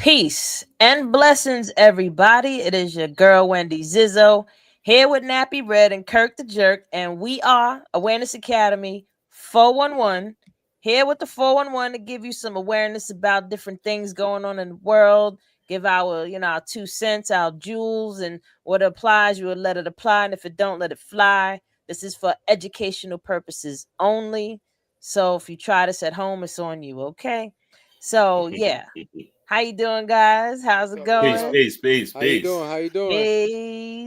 Peace and blessings, everybody. It is your girl, Wendy Zizzo, here with Nappy Red and Kirk the Jerk, and we are Awareness Academy 411. Here with the 411 to give you some awareness about different things going on in the world, give our 2 cents, our jewels, and what applies, you will let it apply, and if it don't, let it fly. This is for educational purposes only. So if you try this at home, it's on you, okay? So yeah, how you doing, guys? How's What's it up? What's Peace, going? up? peace, peace, How you peace. doing? How you doing?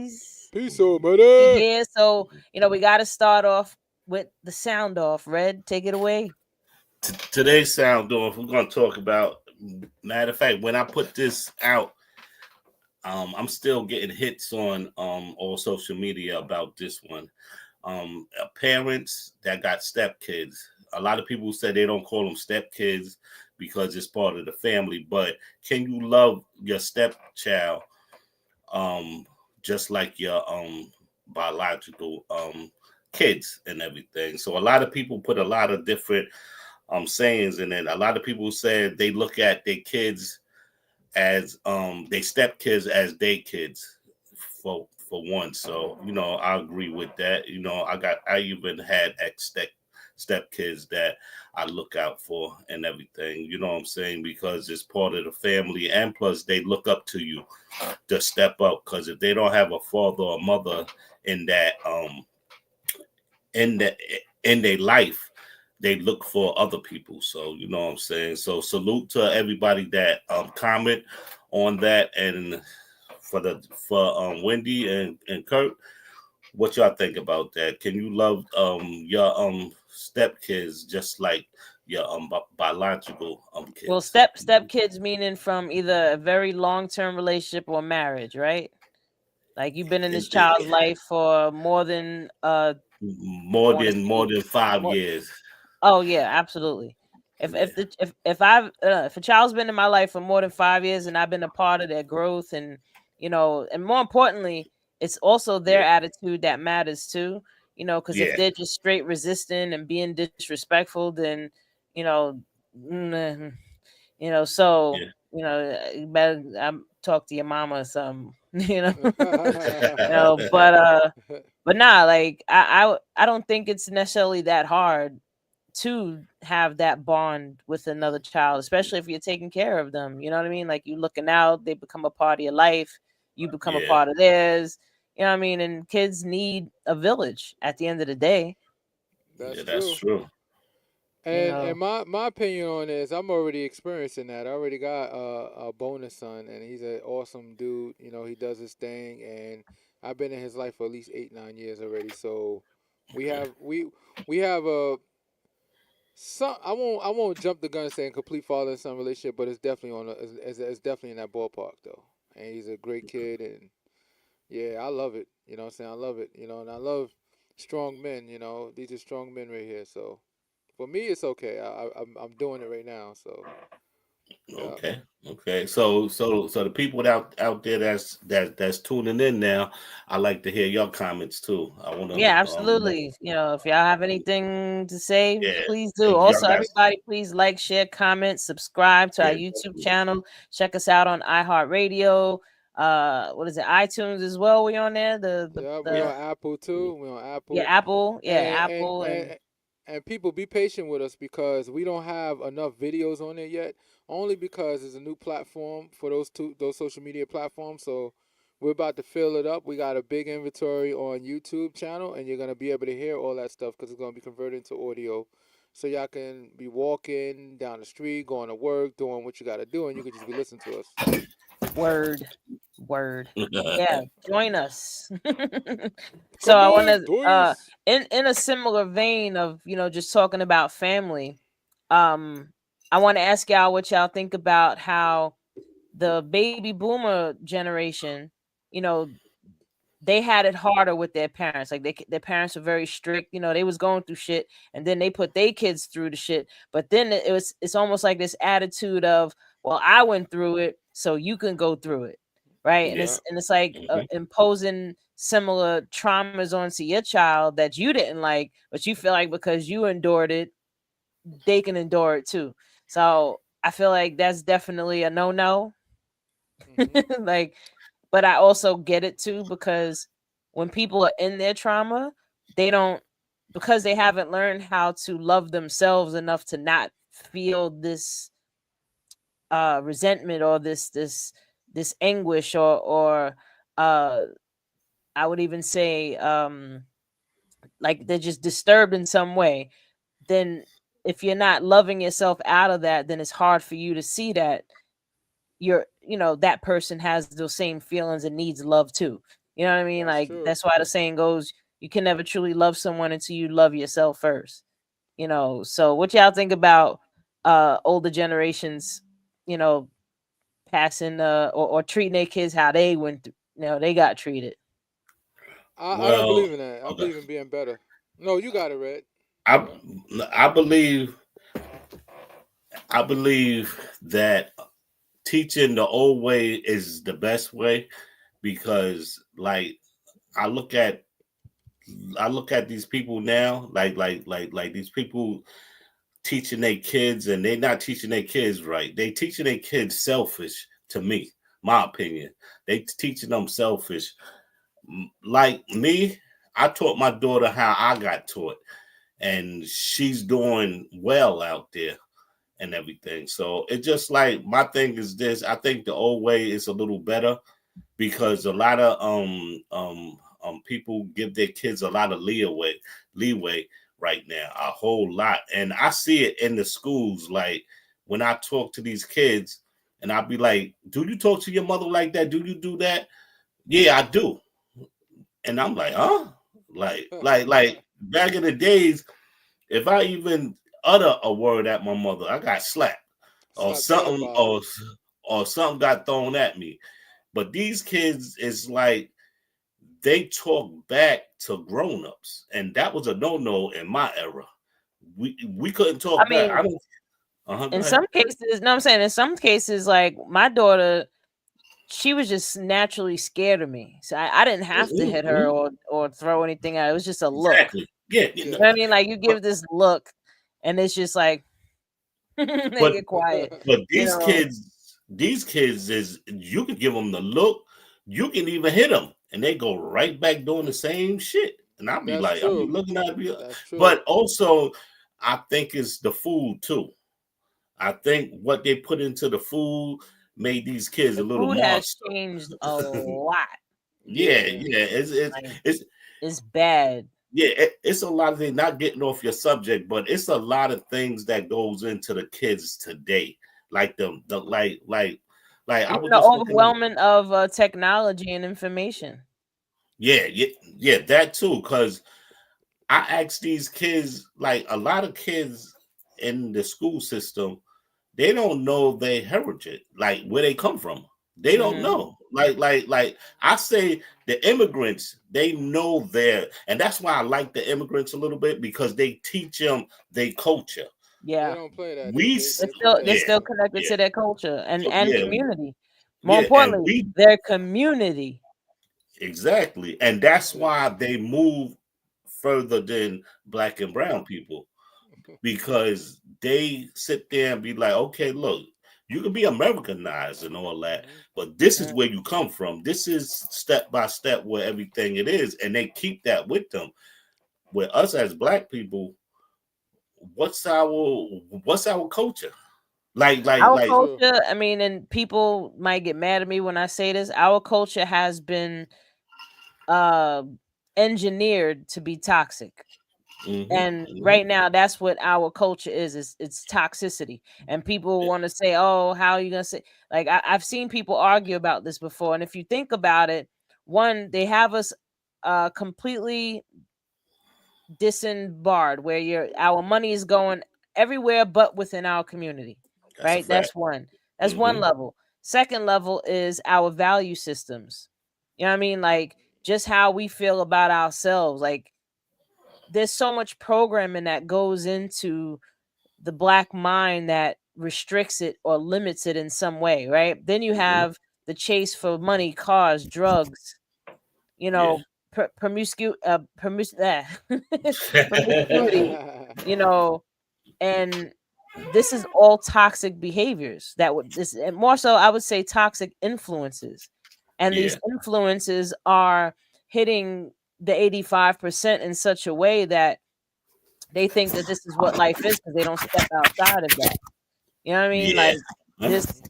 Peace. Peace, out, buddy. Yeah, so we got to start off with the sound off. Red, take it away. Today's sound off, we're going to talk about. Matter of fact, when I put this out, I'm still getting hits on all social media about this one. Parents that got stepkids. A lot of people say they don't call them stepkids because it's part of the family. But can you love your stepchild um, just like your biological kids and everything? So a lot of people put a lot of different sayings in it. A lot of people said they look at their kids as they stepkids as their kids for one. So I agree with that. I even had step kids that I look out for and everything. You know what I'm saying? Because it's part of the family, and plus they look up to you to step up. Because if they don't have a father or mother in that in the in their life, they look for other people. So you know what I'm saying. So salute to everybody that comment on that, and for Wendy and Kurt, what y'all think about that? Can you love your stepkids just like your biological Well, kids? step kids meaning from either a very long-term relationship or marriage, right? Like you've been in this It- child's it- life for more than I more want to than say more than five more. years. Oh yeah, absolutely. Yeah, If a child's been in my life for more than 5 years and I've been a part of their growth, and and more importantly, it's also their yeah, attitude that matters too. Because if yeah, they're just straight resisting and being disrespectful, then you know, mm, so yeah. you better talk to your mama or something. But nah, like I don't think it's necessarily that hard to have that bond with another child, especially if you're taking care of them. You know what I mean? Like you looking out, they become a part of your life, you become a Yeah, part of theirs. You know what I mean? And kids need a village at the end of the day. That's yeah, that's true. true. You And know, my opinion on this, I'm already experiencing that. I already got a bonus son, and he's an awesome dude. You know, he does his thing, and I've been in his life for at least 8 9 years already. So we Okay. have we have a some. I won't jump the gun and say a complete father and son relationship, but it's definitely it's definitely in that ballpark though. And he's a great kid, and yeah, I love it. You know what I'm saying? I love it. You know, and I love strong men. You know, these are strong men right here. So for me, it's okay. I'm doing it right now. So yeah. Okay. Okay. So the people out there that's tuning in now, I like to hear your comments too. I want to yeah, know. absolutely. If y'all have anything to say, Yeah. please do. If y'all Also, got. everybody, please like, share, comment, subscribe to our Yeah. YouTube channel. Check us out on iHeartRadio. What is it? iTunes as well. We on there. Yeah, we The on Apple too. We on Yeah, Apple, Apple. Yeah, and and Apple, and and and people be patient with us because we don't have enough videos on there yet. Only because it's a new platform for those social media platforms. So we're about to fill it up. We got a big inventory on YouTube channel, and you're gonna be able to hear all that stuff because it's gonna be converted into audio. So y'all can be walking down the street, going to work, doing what you got to do, and you can just be listening to us. word, word. Yeah, join us. So Come I want on, to, Doris. in a similar vein of just talking about family. Um, I want to ask y'all what y'all think about how the baby boomer generation, you know, they had it harder with their parents. Like their parents were very strict. They was going through shit, and then they put their kids through the shit. But then it's almost like this attitude of, well, I went through it, so you can go through it, right? And Yeah. Yeah. it's like Hmm. imposing similar traumas onto your child that you didn't like, but you feel like because you endured it, they can endure it too. So I feel like that's definitely a no no. Mm-hmm. Like, but I also get it too, because when people are in their trauma, they don't, because they haven't learned how to love themselves enough to not feel this resentment, or this anguish, or uh I would even say like they're just disturbed in some way. Then if you're not loving yourself out of that, then it's hard for you to see that that person has those same feelings and needs love too. You know what I mean? That's Like, true. that's why the saying goes, you can never truly love someone until you love yourself first. So what y'all think about older generations, you know passing or treating their kids how they went through, they got treated. I don't Well, believe in that. I okay. believe in being better. No, you got it, Red. I I believe I believe that teaching the old way is the best way, because like I look at I look at these people now, like these people teaching their kids, and they're not teaching their kids right. They teaching their kids selfish, to me, my opinion. They teaching them selfish. Like me, I taught my daughter how I got taught, and she's doing well out there and everything. So it's just like, my thing is this: I think the old way is a little better, because a lot of people give their kids a lot of leeway right now, a whole lot. And I see it in the schools. Like, when I talk to these kids, and I'll be like, do you talk to your mother like that? Do you do that? Yeah, I do. And I'm like, huh? Like back in the days, if I even utter a word at my mother, I got slapped, or Stop talking something, about it. or something got thrown at me. But these kids is like, they talk back to grown-ups, and that was a no-no in my era. We couldn't I talk back. mean, I don't. Go in ahead. some cases, no, I'm saying in some cases, like my daughter, she was just naturally scared of me. So I didn't have to hit her Mhm. or throw anything out. It was just a look. Exactly. Yeah. You Yeah. know what I mean? Like, you But give this look, and it's just like they but get quiet. but You know? these kids is, you can give them the look, you can even hit them, and they go right back doing the same shit. And That's I'll be true. looking at you. That's true. But also, I think it's the food too. I think what they put into the food made these kids a The little food has monster. changed a lot. Yeah, Yeah. yeah. Like, It's it's bad. yeah. It's a lot of things. Not getting off your subject, but it's a lot of things that goes into the kids today. Like the like I Even was the just looking. overwhelming of technology and information. Yeah, yeah, yeah. That too, because I asked these kids, like a lot of kids in the school system, they don't know their heritage, like where they come from. They don't Hmm. know. Like I say, the immigrants, they know their, and that's why I like the immigrants a little bit, because they teach them their culture. Yeah. They don't play that. We, They're They still they're protect yeah, it. still connected yeah, to their culture and yeah, community. More yeah, and importantly, we their community. exactly, and that's Yeah. why they move further than black and brown people, because they sit there and be like, okay, look, you can be Americanized and all that, Hmm. but this is Mm. where you come from. This is step by step where everything it is, and they keep that with them. With us as black people, what's our culture? Like, like, Our That's like, true. culture, I mean, and people might get mad at me when I say this, our culture has been uh engineered to be toxic. hmm And hmm right now, that's what our culture is. It's toxicity. And people want to say, oh, how are you gonna say, like, I've seen people argue about this before. And if you think about it, one, they have us completely disembarred, where our money is going everywhere but within our community. that's a Right? fact. That's one hmm level. Second level is our value systems. You know what I mean? Like, just how we feel about ourselves. Like, there's so much programming that goes into the black mind that restricts it or limits it in some way, right? Then you hmm have the chase for money, cars, drugs, you Yeah. know, promiscuity, you know, and this is all toxic behaviors that would this, and more so I would say toxic influences, and Yeah. these influences are hitting the 85% in such a way that they think that this is what life is because they don't step outside of that. You know what I mean? Yeah. Like this,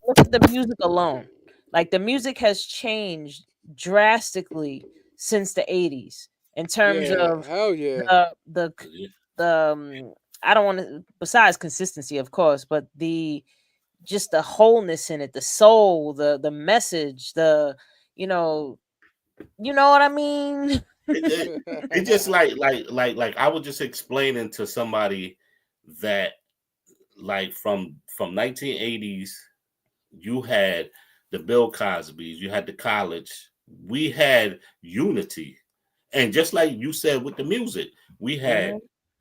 look at the music alone. Like the music has changed drastically since the 80s in terms Yeah, of hell yeah. the I don't want to, besides consistency of course, but the just the wholeness in it, the soul, the message, the you know, you know what I mean? It just like I was just explaining to somebody that like from 1980s you had the Bill Cosbys, you had the college, we had unity, and just like you said with the music, Mhm,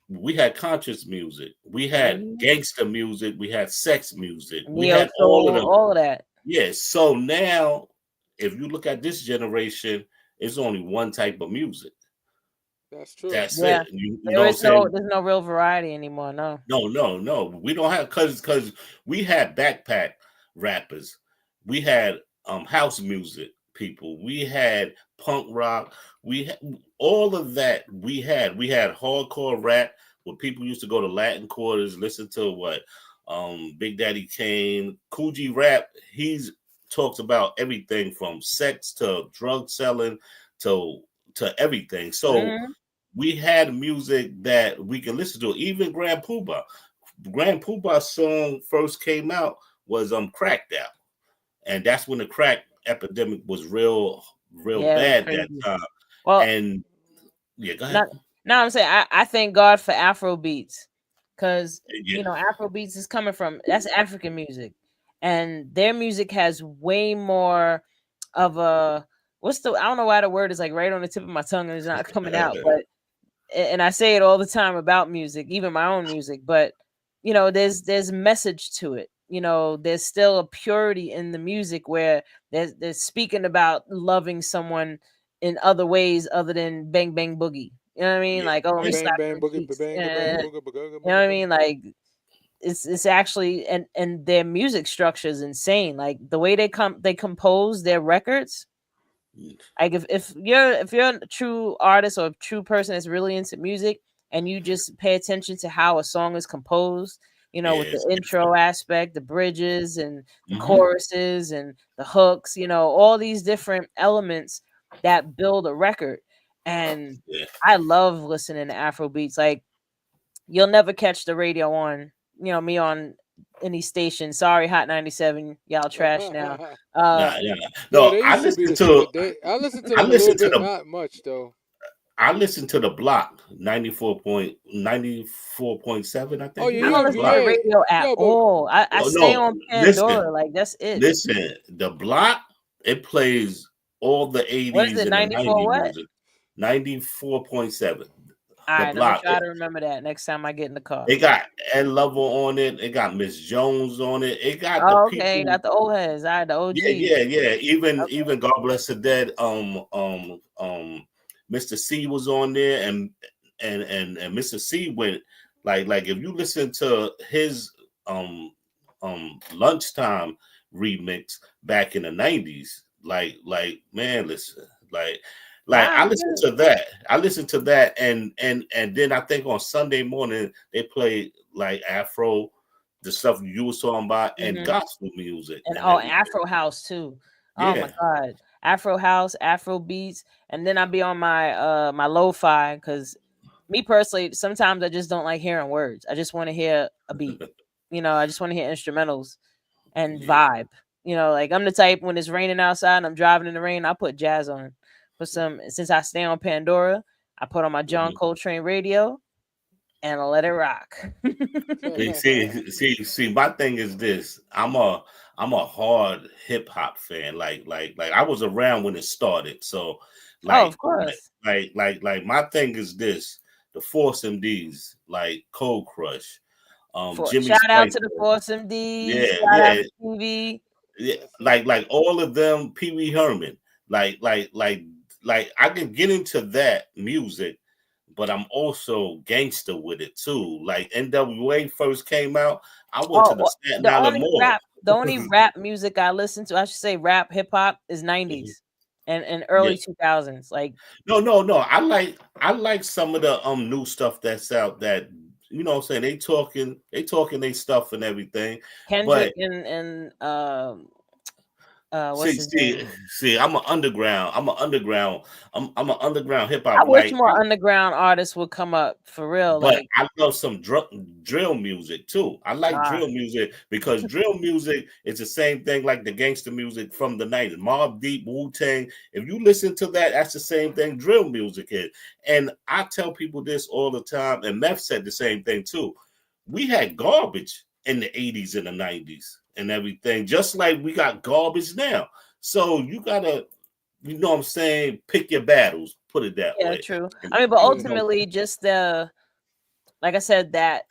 we had conscious music, we had mhm. gangster music, we had sex music, we Neo had all of soul, them. all of that. Yes. So now, if you look at this generation, it's only one type of music. That's true. That's Yeah. it. You know what I'm There's saying? no real variety anymore, no. No. We don't have because we had backpack rappers, we had house music people, we had punk rock, we had all of that. We had hardcore rap where people used to go to Latin quarters, listen to what Big Daddy Kane, Coogee rap. He's talks about everything from sex to drug selling to everything. So Mhm. we had music that we can listen to. Even Grand Poobah. Grand Poobah's song first came out was Cracked Out. And that's when the crack epidemic was real Yeah, it was bad that crazy. time. Well, And yeah, go ahead. not now I'm saying I thank God for Afro beats because Yeah. Afro beats is coming from that's African music, and their music has way more of a what's the I don't know why the word is like right on the tip of my tongue and it's not coming out, but and I say it all the time about music, even my own music, but there's message to it. There's still a purity in the music where there's speaking about loving someone in other ways other than bang bang boogie. You know what I mean? Yeah. Like, oh, let me Bang slap bang your boogie cheeks. bang bang boogie boogie You know what I boogie. mean? Like it's actually and their music structure is insane. Like the way they compose their records. Like if you're a true artist or a true person that's really into music and you just pay attention to how a song is composed, Yeah, with the it's intro different. aspect, the bridges and the Hmm. choruses and the hooks, all these different elements that build a record. And Yeah. I love listening to Afro beats. Like you'll never catch the radio on, me on any station. Sorry, Hot 97, y'all trash now. Uh Nah, yeah. Yeah, No, they used to be the shit. I listened to them a little bit, not much though. I listened to the block 94.7, I Oh think yeah, it I is don't the listen to block. the yeah, radio at yo, but all. I No, stay no, on listen, Pandora. Like that's it. listen. The block, it plays all the What is 80s it? and the 94 90s what? music. 94.7. All The right, I'm gonna block. try to remember that next time I get in the car. It got Ed Lover on it. It got Miss Jones on it. It got the Oh, okay. people. Got the old heads. All right, the OGs. Yeah. Okay. Even God bless the dead. Mr. C was on there, and Mr. C went like if you listen to his lunchtime remix back in the 90s, like man, listen, like Nah, I I'm listened good. to that. I listened to that, and then I think on Sunday morning they play like Afro, the stuff you was talking about, and Hmm. gospel music And and oh, everything. Afro House too. Oh my Yeah. God, Afro House, Afro beats, and then I'll be on my lo-fi because me personally, sometimes I just don't like hearing words. I just want to hear a beat. I just want to hear instrumentals and Yeah. vibe. Like I'm the type when it's raining outside and I'm driving in the rain, I put jazz on. Put some since I stay on Pandora, I put on my John Mhm. Coltrane radio and I let it rock. See. My thing is this: I'm a hard hip hop fan. Like I was around when it started, so Oh, of like course. my thing is this: the Force MDs, like Cold Crush, Jimmy Shout out to Spicer, the Force MDs. yeah, Shout out yeah, to TV. yeah, yes, sir. like all of them, Pee Wee Herman, like I can get into that music, but I'm also gangster with it too. Like NWA first came out, I went to the Oh, Staten Island Mall. the only rap music I listen to, I should say rap hip hop, is 90s and Yeah. early 2000s. Like No. I like some of the new stuff that's out that you know what I'm saying they talking they stuff and everything. Kendrick But and what's see, his see, name? see, I'm an underground hip I hop. wish Like more underground artists would come up for real. but Like, I love some drill music too. I like ah, drill music because drill music is the same thing like the gangster music from the 90s. Mobb Deep, Wu-Tang. If you listen to that, that's the same thing drill music is. And I tell people this all the time, and Meth said the same thing too. We had garbage in the 80s and the 90s and everything, just like we got garbage now. So you gotta, you know what I'm saying, pick your battles, put it that yeah, way. true. And, I mean, but Yeah. you know, ultimately, just the like I said, that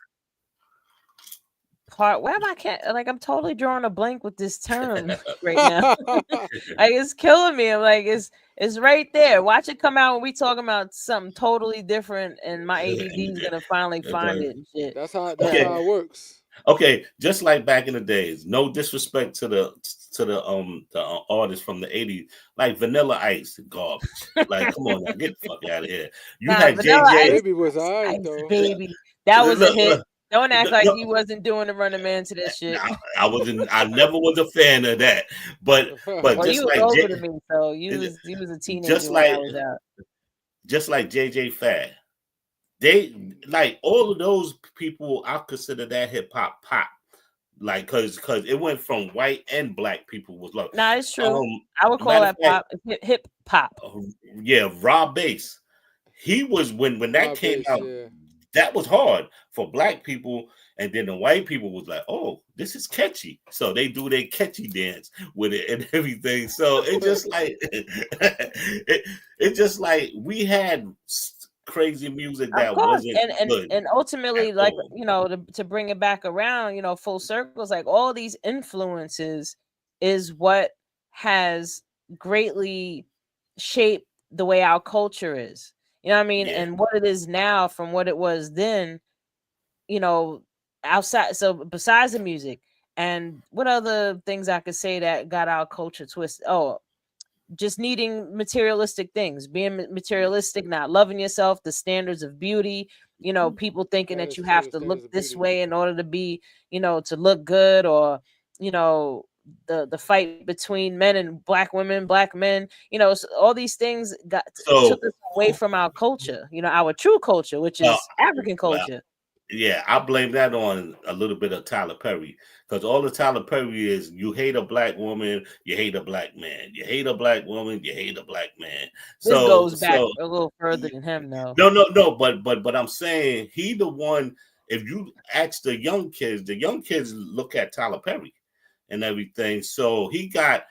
part. Where am I? Can't like I'm totally drawing a blank with this term right now. Like it's killing me. I'm like it's right there. Watch it come out when we talking about something totally different, and my ADD is gonna finally find it and shit. That's how okay. it works. Okay, just like back in the days, no disrespect to the artists from the 80s, like Vanilla Ice, garbage. Like, come on now, get the fuck out of here. You Nah, had Vanilla JJ. Ice, Baby was alright Ice though. Baby, that was a Look, hit. look, Don't act like no, you wasn't doing the Running Man to that shit. I never was a fan of that. But Well, just you was like older than me, so you was a just teenager when like that was out. just like JJ Fad. They like all of those people, I consider that hip hop pop. Like cause it went from white and black people was like Nah, it's true. I would call matter of that fact, pop, hip hop. yeah, Rob Bass. He was when that Rob came Bass, out, yeah. that was hard for black people, and then the white people was like, "Oh, this is catchy," so they do their catchy dance with it and everything. So it just like it just like we had crazy music Of that course, wasn't good and at ultimately, like all. to bring it back around, full circles, like all these influences is what has greatly shaped the way our culture is. You know what I mean? Yeah. And what it is now from what it was then. You know, outside. So besides the music, and what other things I could say that got our culture twisted? Oh, just needing materialistic things, being materialistic, not loving yourself, the standards of beauty, people thinking That that is you true. have The to look standards of this beauty. way in order to be, to look good, or, you know, the fight between men and black women, black men, so all these things took So, us away from our culture, our true culture, which well, is African well, culture. yeah, I blame that on a little bit of Tyler Perry because all the Tyler Perry is you hate a black woman, you hate a black man, you hate a black woman, you hate a black man. This So, goes back a little further than him, though. no, but I'm saying he the one. If you ask the young kids look at Tyler Perry and everything. So he got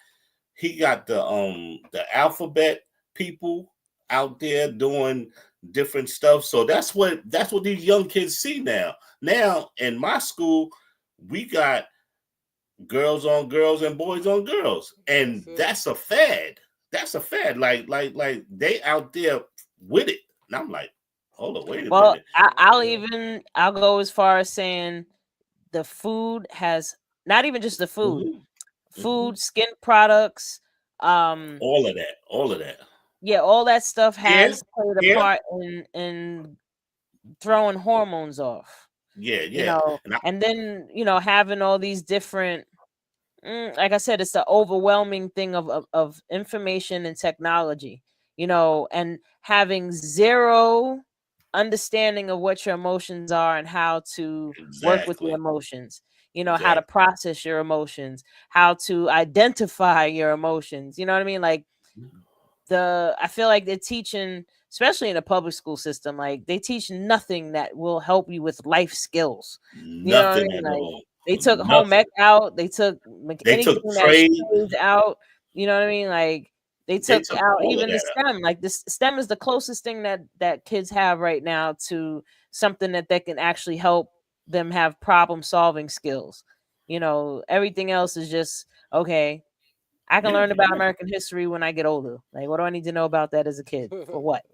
the alphabet people out there doing different stuff. So that's what these young kids see now. Now in my school, we got girls on girls and boys on girls, and that's a fad. That's a fad. Like they out there with it, and I'm like, hold on, wait a Well, minute. I'll go as far as saying the food has not even just the food, skin products, All of that. yeah, all that stuff Yeah, has played a yeah, part in throwing hormones off, yeah. and then having all these different, like I said, it's the overwhelming thing of information and technology, and having zero understanding of what your emotions are and how to work with your Exactly. emotions, how to Exactly. process your emotions, how to identify your emotions. You know what I mean? Like I feel like they're teaching, especially in the public school system, like they teach nothing that will help you with life skills. You know what I Nothing mean? at Like all. they took home Nothing. ec out, they took like They anything took that's trade. trades out. You know what I mean? Like they They took took out all of even the that. STEM. Like this STEM is the closest thing that kids have right now to something that they can actually help them have problem solving skills. Everything else is just okay. I can Yeah, learn about American history when I get older. Like, what do I need to know about that as a kid? For what?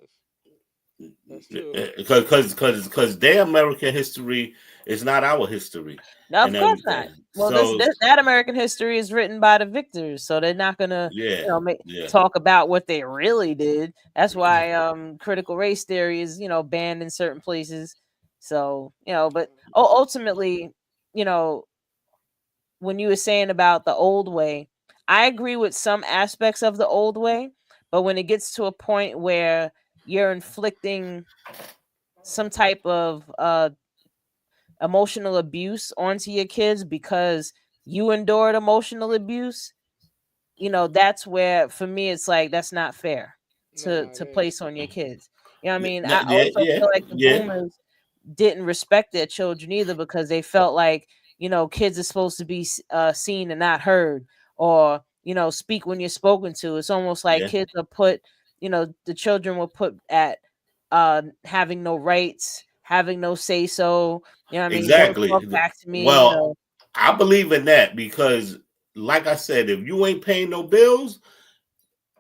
That's true. Because their American history is not our history No, and of course not. everything. Well, So that American history is written by the victors, so they're not gonna, yeah, yeah, talk about what they really did. That's why critical race theory is, banned in certain places. So, but ultimately, you know, when you were saying about the old way, I agree with some aspects of the old way, but when it gets to a point where you're inflicting some type of emotional abuse onto your kids because you endured emotional abuse, that's where for me it's like that's not fair Nah, to it ain't. place on your kids. You know what I mean? no, I yeah, also yeah, feel like the yeah, boomers didn't respect their children either because they felt like, kids are supposed to be seen and not heard, or, speak when you're spoken to. It's almost like yeah. kids are put, the children were put at having no rights, having no say so. You know what I mean? Don't Exactly. talk back to me, Well, I believe in that because, like I said, if you ain't paying no bills,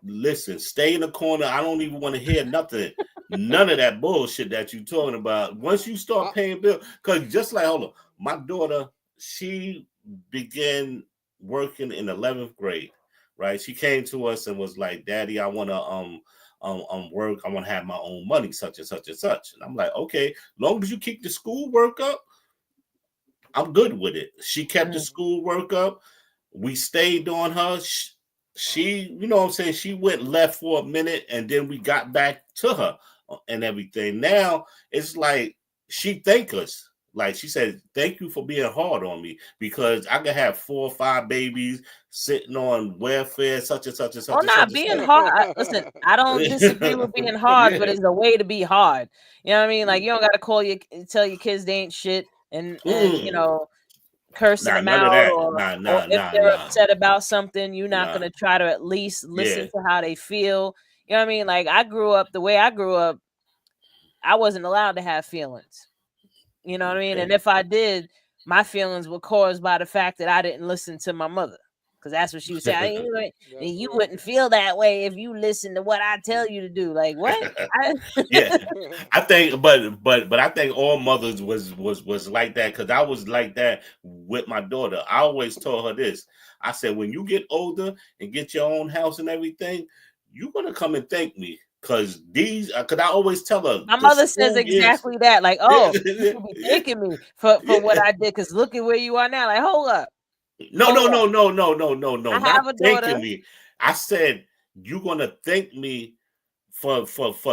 listen, stay in the corner. I don't even want to hear nothing, none of that bullshit that you talking about. Once you start paying bills, because just like, hold on, my daughter, she began working in 11th grade, right? She came to us and was like, "Daddy, I want to work. I want to have my own money, such and such and such." And I'm like, "Okay, long as you keep the school work up, I'm good with it." She kept the school work up. We stayed on her. She, you know what I'm saying? She went left for a minute and then we got back to her and everything. Now it's like she thank us. Like she said, "Thank you for being hard on me because I could have 4 or 5 babies sitting on welfare, such and such and such oh, and such not and being such." hard. Listen, I don't disagree with being hard, but Yeah. it's a way to be hard. You know what I mean? Like you don't got to tell your kids they ain't shit and cursing Nah, them none of out, that. or if they're Nah, upset about something, you're not nah. gonna try to at least Yeah. listen to how they feel. You know what I mean? Like I grew up the way I grew up, I wasn't allowed to have feelings. You know what I mean? Okay. And if I did, my feelings were caused by the fact that I didn't listen to my mother. Because that's what she would say. That's You real. wouldn't feel that way if you listen to what I tell you to do. Like what? Yeah, I think, but I think all mothers was like that because I was like that with my daughter. I always told her this. I said, when you get older and get your own house and everything, you're gonna come and thank me because because I always tell her My the mother says school years. exactly that. Like, oh, you should be Yeah, thanking me for what yeah. I did. Because look at where you are now. Like, hold up, No, hold no, up. no, no, no, no, no, no. I Not have a daughter. thanking me. I said you're gonna thank me for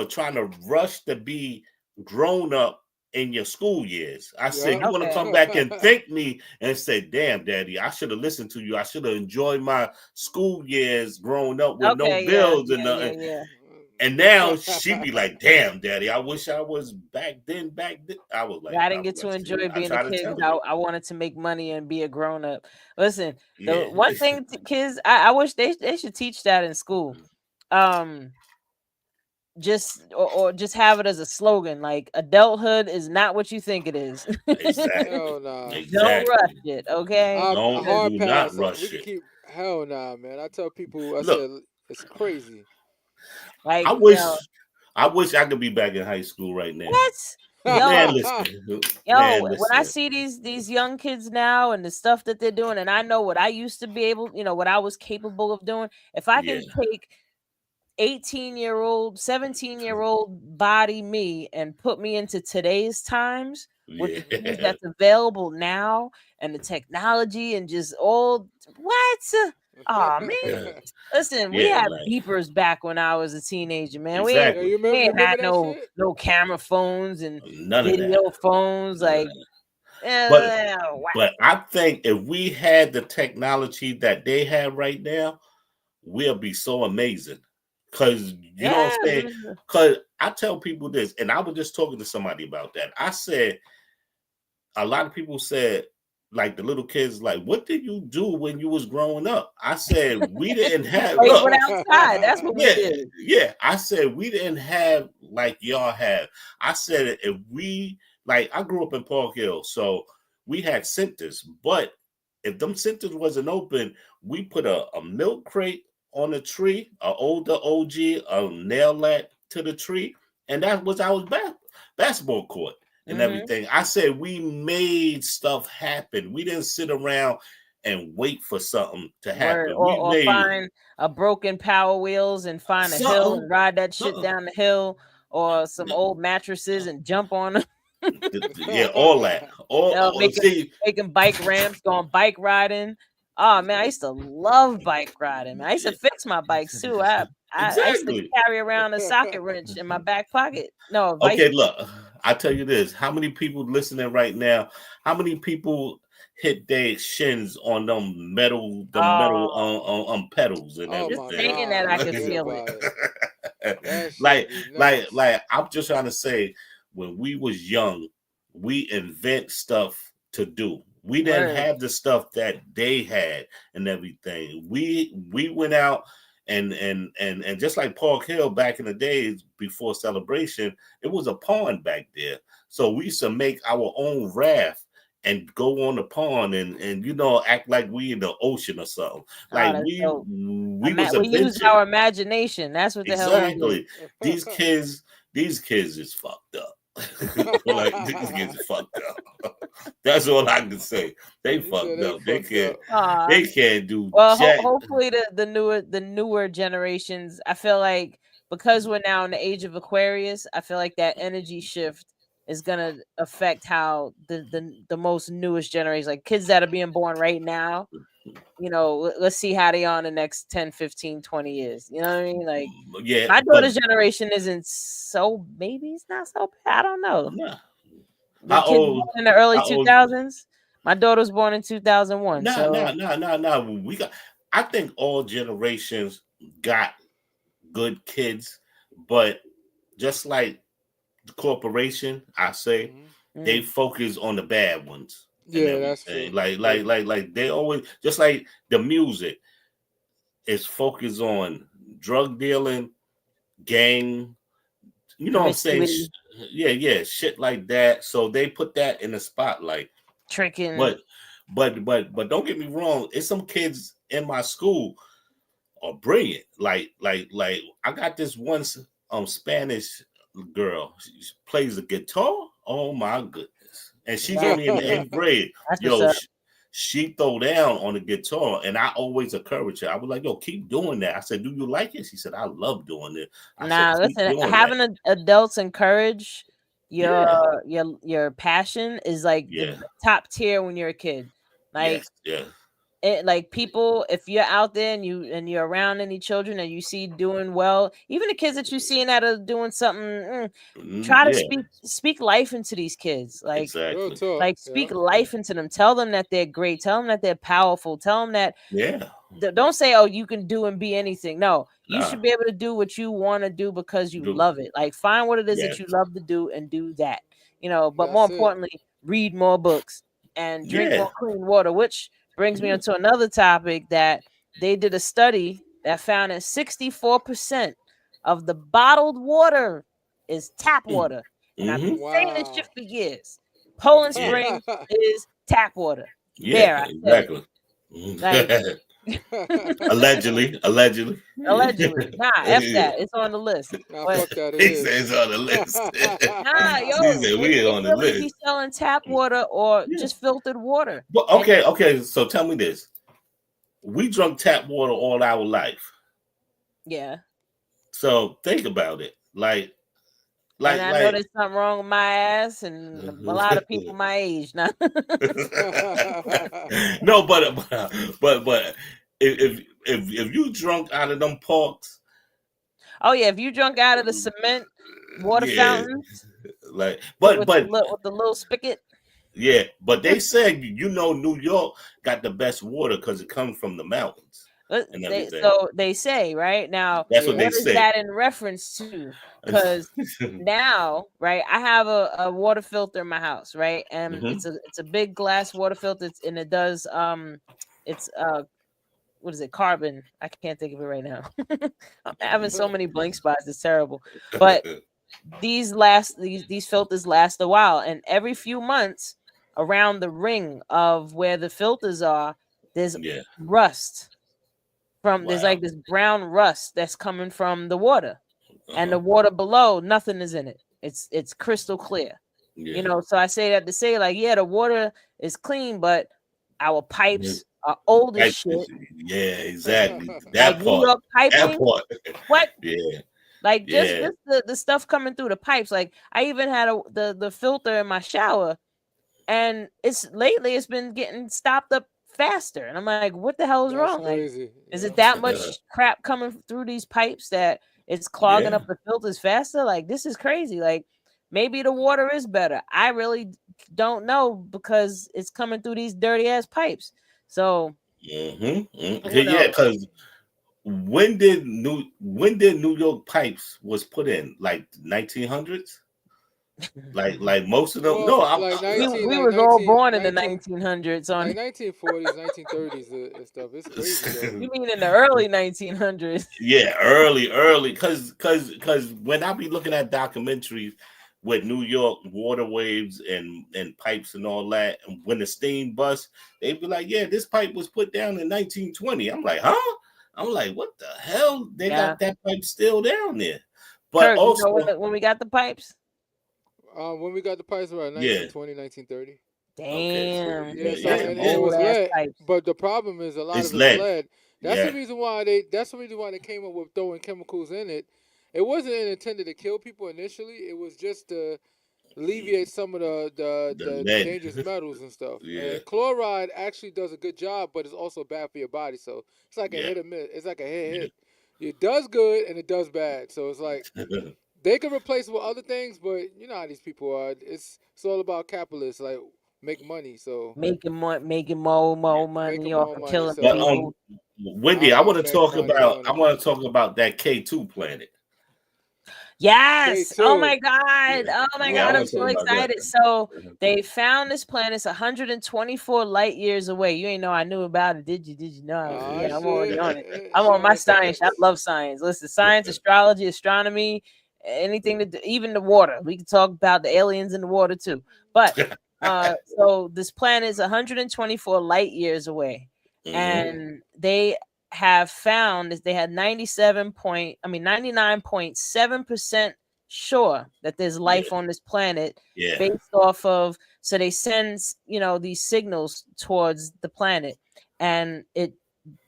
trying to rush to be grown up in your school years. I said Yeah. you're gonna Okay. come back and thank me and say, "Damn, Daddy, I should have listened to you. I should have enjoyed my school years growing up with no Okay. Yeah. bills and Yeah. Yeah. nothing." Yeah. And now she be like, "Damn, Daddy, I wish I was back then." Back then, I was Yeah, like, I I didn't was get to like, "See, enjoy I being a try to kid tell because you." I wanted to make money and be a grown up. Listen, the Yeah, one thing kids, I wish they should teach that in school. Um, just or just have it as a slogan, like adulthood is not what you think it is. exactly, Hell nah. Don't rush exactly. it, okay? A Don't 'Cause, hard do not pass. We rush can it. keep. Hell nah, man. I tell people. I Look, said it's crazy. I like, wish I wish I could be back in high school right now. what? Man, Yo, listen. yo, Man, when I listen. see these young kids now and the stuff that they're doing, and I know what I used to be able, what I was capable of doing, if I Yeah. can take 18-year-old, 17-year-old body me and put me into today's times with the things Yeah. that's available now and the technology and just all what? Oh man. Listen, we Yeah, had like beepers back when I was a teenager, man. We ain't Yo, exactly. we you ain't remember had that no shit? camera phones and None of that. video phones. None of Like that. But wow. but I think if we had the technology that they have right now, we'll be so amazing. Cause you know what Yeah. I'm saying? Cause I tell people this, and I was just talking to somebody about that. I said a lot of people said, like the little kids, like, what did you do when you was growing up? I said, we didn't have Like look, went outside. That's what we yeah, did. yeah. I said we didn't have like y'all have. I said if we like I grew up in Park Hill, so we had centers, but if them centers wasn't open, we put a milk crate on a tree, an older OG, a nail that to the tree, and that was our basketball court and everything. I said we made stuff happen. We didn't sit around and wait for something to happen. Or find a broken Power Wheels and find a hill and ride that shit down the hill, or some old mattresses and jump on them. Yeah, all that. Making bike ramps, going bike riding. Oh man, I used to love bike riding. Man. I used to fix my bikes too. I used to carry around a socket wrench in my back pocket. No, okay, look, I tell you this: how many people listening right now? How many people hit their shins on them metal pedals and everything? Just saying that I can feel it. like I'm just trying to say, when we was young, we invent stuff to do. We didn't have the stuff that they had and everything. We went out and just like Park Hill back in the days before Celebration, it was a pond back there. So we used to make our own raft and go on the pond and you know, act like we in the ocean or something. Like we used our imagination. That's what the hell we did. These kids is fucked up. Like these kids are fucked up. That's all I can say. They fucked up. They can't do. Well, hopefully the newer generations. I feel like because we're now in the age of Aquarius, I feel like that energy shift is gonna affect how the most newest generations, like kids that are being born right now. You know, let's see how they are in the next 10, 15, 20 years. You know what I mean? Like, yeah, my daughter's generation isn't so, maybe it's not so bad. I don't know. Yeah. The kids born in the early 2000s. My daughter was born in 2001. No. I think all generations got good kids, but just like the corporation, I say, they focus on the bad ones. Yeah, that's true. Like they always, just like the music is focused on drug dealing, gang, you know what I'm saying? Yeah, shit like that. So they put that in the spotlight. Tricking. But don't get me wrong, it's some kids in my school are brilliant. Like I got this one Spanish girl. She plays the guitar. Oh my goodness. And she's only in the 8th grade. Yo, she throw down on the guitar, and I always encourage her. I was like, yo, keep doing that. I said, do you like it? She said, I love doing it. Listen, having adults encourage your passion is like the top tier when you're a kid. Like, like people, if you're out there and you're around any children and you see doing well, even the kids that you see that are doing something, try to speak life into these kids. Like, speak life into them. Tell them that they're great. Tell them that they're powerful. Tell them that don't say, oh, you can do and be anything. No, you should be able to do what you want to do because you love it. Like, find what it is that you love to do and do that. You know, but more importantly, read more books and drink more clean water, which brings me onto another topic that they did a study that found that 64% of the bottled water is tap water. And I've been saying this shit for years. Poland Spring is tap water. Yeah, exactly. Like, allegedly. Nah, F that. It's on the list. It's on the list. We on the list. Be selling tap water or just filtered water. But okay. So tell me this: we drunk tap water all our life. Yeah. So think about it, like I know there's something wrong with my ass and a lot of people my age now. No, but if you drunk out of them parks, oh yeah, if you drunk out of the cement water fountains, like with the little spigot. Yeah, but they said New York got the best water because it comes from the mountains. So they say, right now, that's what they say. What is that in reference to? Because now, right, I have a water filter in my house, right, and it's a big glass water filter, and it does it's what is it, carbon? I can't think of it right now. I'm having so many blank spots, it's terrible. But these filters last a while, and every few months around the ring of where the filters are, there's rust. There's like this brown rust that's coming from the water. and the water below, nothing is in it. It's crystal clear. Yeah. You know, so I say that to say, like, yeah, the water is clean, but our pipes are old as shit. Yeah, exactly. Like That New part. York That piping. part. What? Yeah. Like just Yeah. the stuff coming through the pipes. Like I even had the filter in my shower, and it's been getting stopped up faster. And I'm like, what the hell is That's wrong? Like, crazy. is Yeah. it that much crap coming through these pipes that it's clogging Yeah. up the filters faster? Like, this is crazy. Like, maybe the water is better. I really don't know because it's coming through these dirty ass pipes. So, who Yeah, knows? because when did New York pipes was put in? Like 1900s? Like most of them? Well, No, like we 19, we like was all 19, born in the 19 1900s. On like 1940s, 1930s and stuff. It's crazy though. you mean in the early 1900s? Yeah, early, because when I be looking at documentaries with New York water waves and pipes and all that, and when the steam bust, they be like, yeah, this pipe was put down in 1920. I'm like, huh? I'm like, what the hell? They got that pipe still down there. But Kirk, also, you know when we got the pipes? When we got the pipes around Yeah. 1920, 1930. Damn. Yeah, they so got and them it was old-ass lead. pipes. But the problem is a lot It's of it's lead. lead. That's Yeah. the reason why they came up with throwing chemicals in it. It wasn't intended to kill people initially. It was just to alleviate some of the lead. dangerous metals and stuff. Yeah. And chloride actually does a good job, but it's also bad for your body. So it's like a Yeah. hit or miss. It's like a hit. It does good and it does bad. So it's like they can replace it with other things, but you know how these people are. It's all about capitalists, like make money. So Making more money making off more of money. killing So But people. Wendy, I I'm want gonna to make talk money about on I it. want to talk about that K2 planet. Yes. K2. Oh my God. Yeah. Oh my Yeah, I God. wanna I'm so talk about that. excited. So they found this planet. It's 124 light years away. You ain't know I knew about it, did you? Did you know? Ah, Yeah, I'm already shit. on it. I'm on my science. I love science. Listen, science, astrology, astronomy, anything to do, even the water. We can talk about the aliens in the water too. But so this planet is 124 light years away, and they have found that they had 99.7% sure that there's life on this planet based off of, so they send these signals towards the planet and it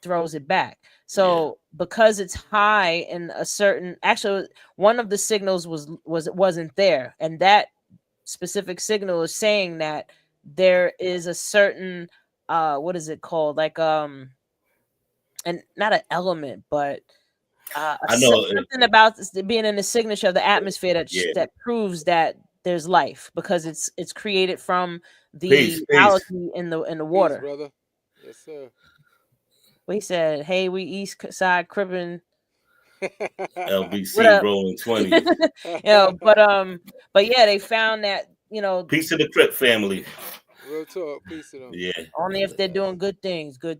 throws it back. So because it's high in a certain, actually one of the signals wasn't there, and that specific signal is saying that there is a certain what is it called, like and not an element, but I know something about being in the signature of the atmosphere that proves that there's life, because it's created from the algae in the water. Peace, brother. Yes, sir. We said, hey, we East Side crippin'. LBC rolling 20. But yeah, they found that Peace to the Crip family. Real talk. Peace to them. Yeah. Only if they're doing good things. But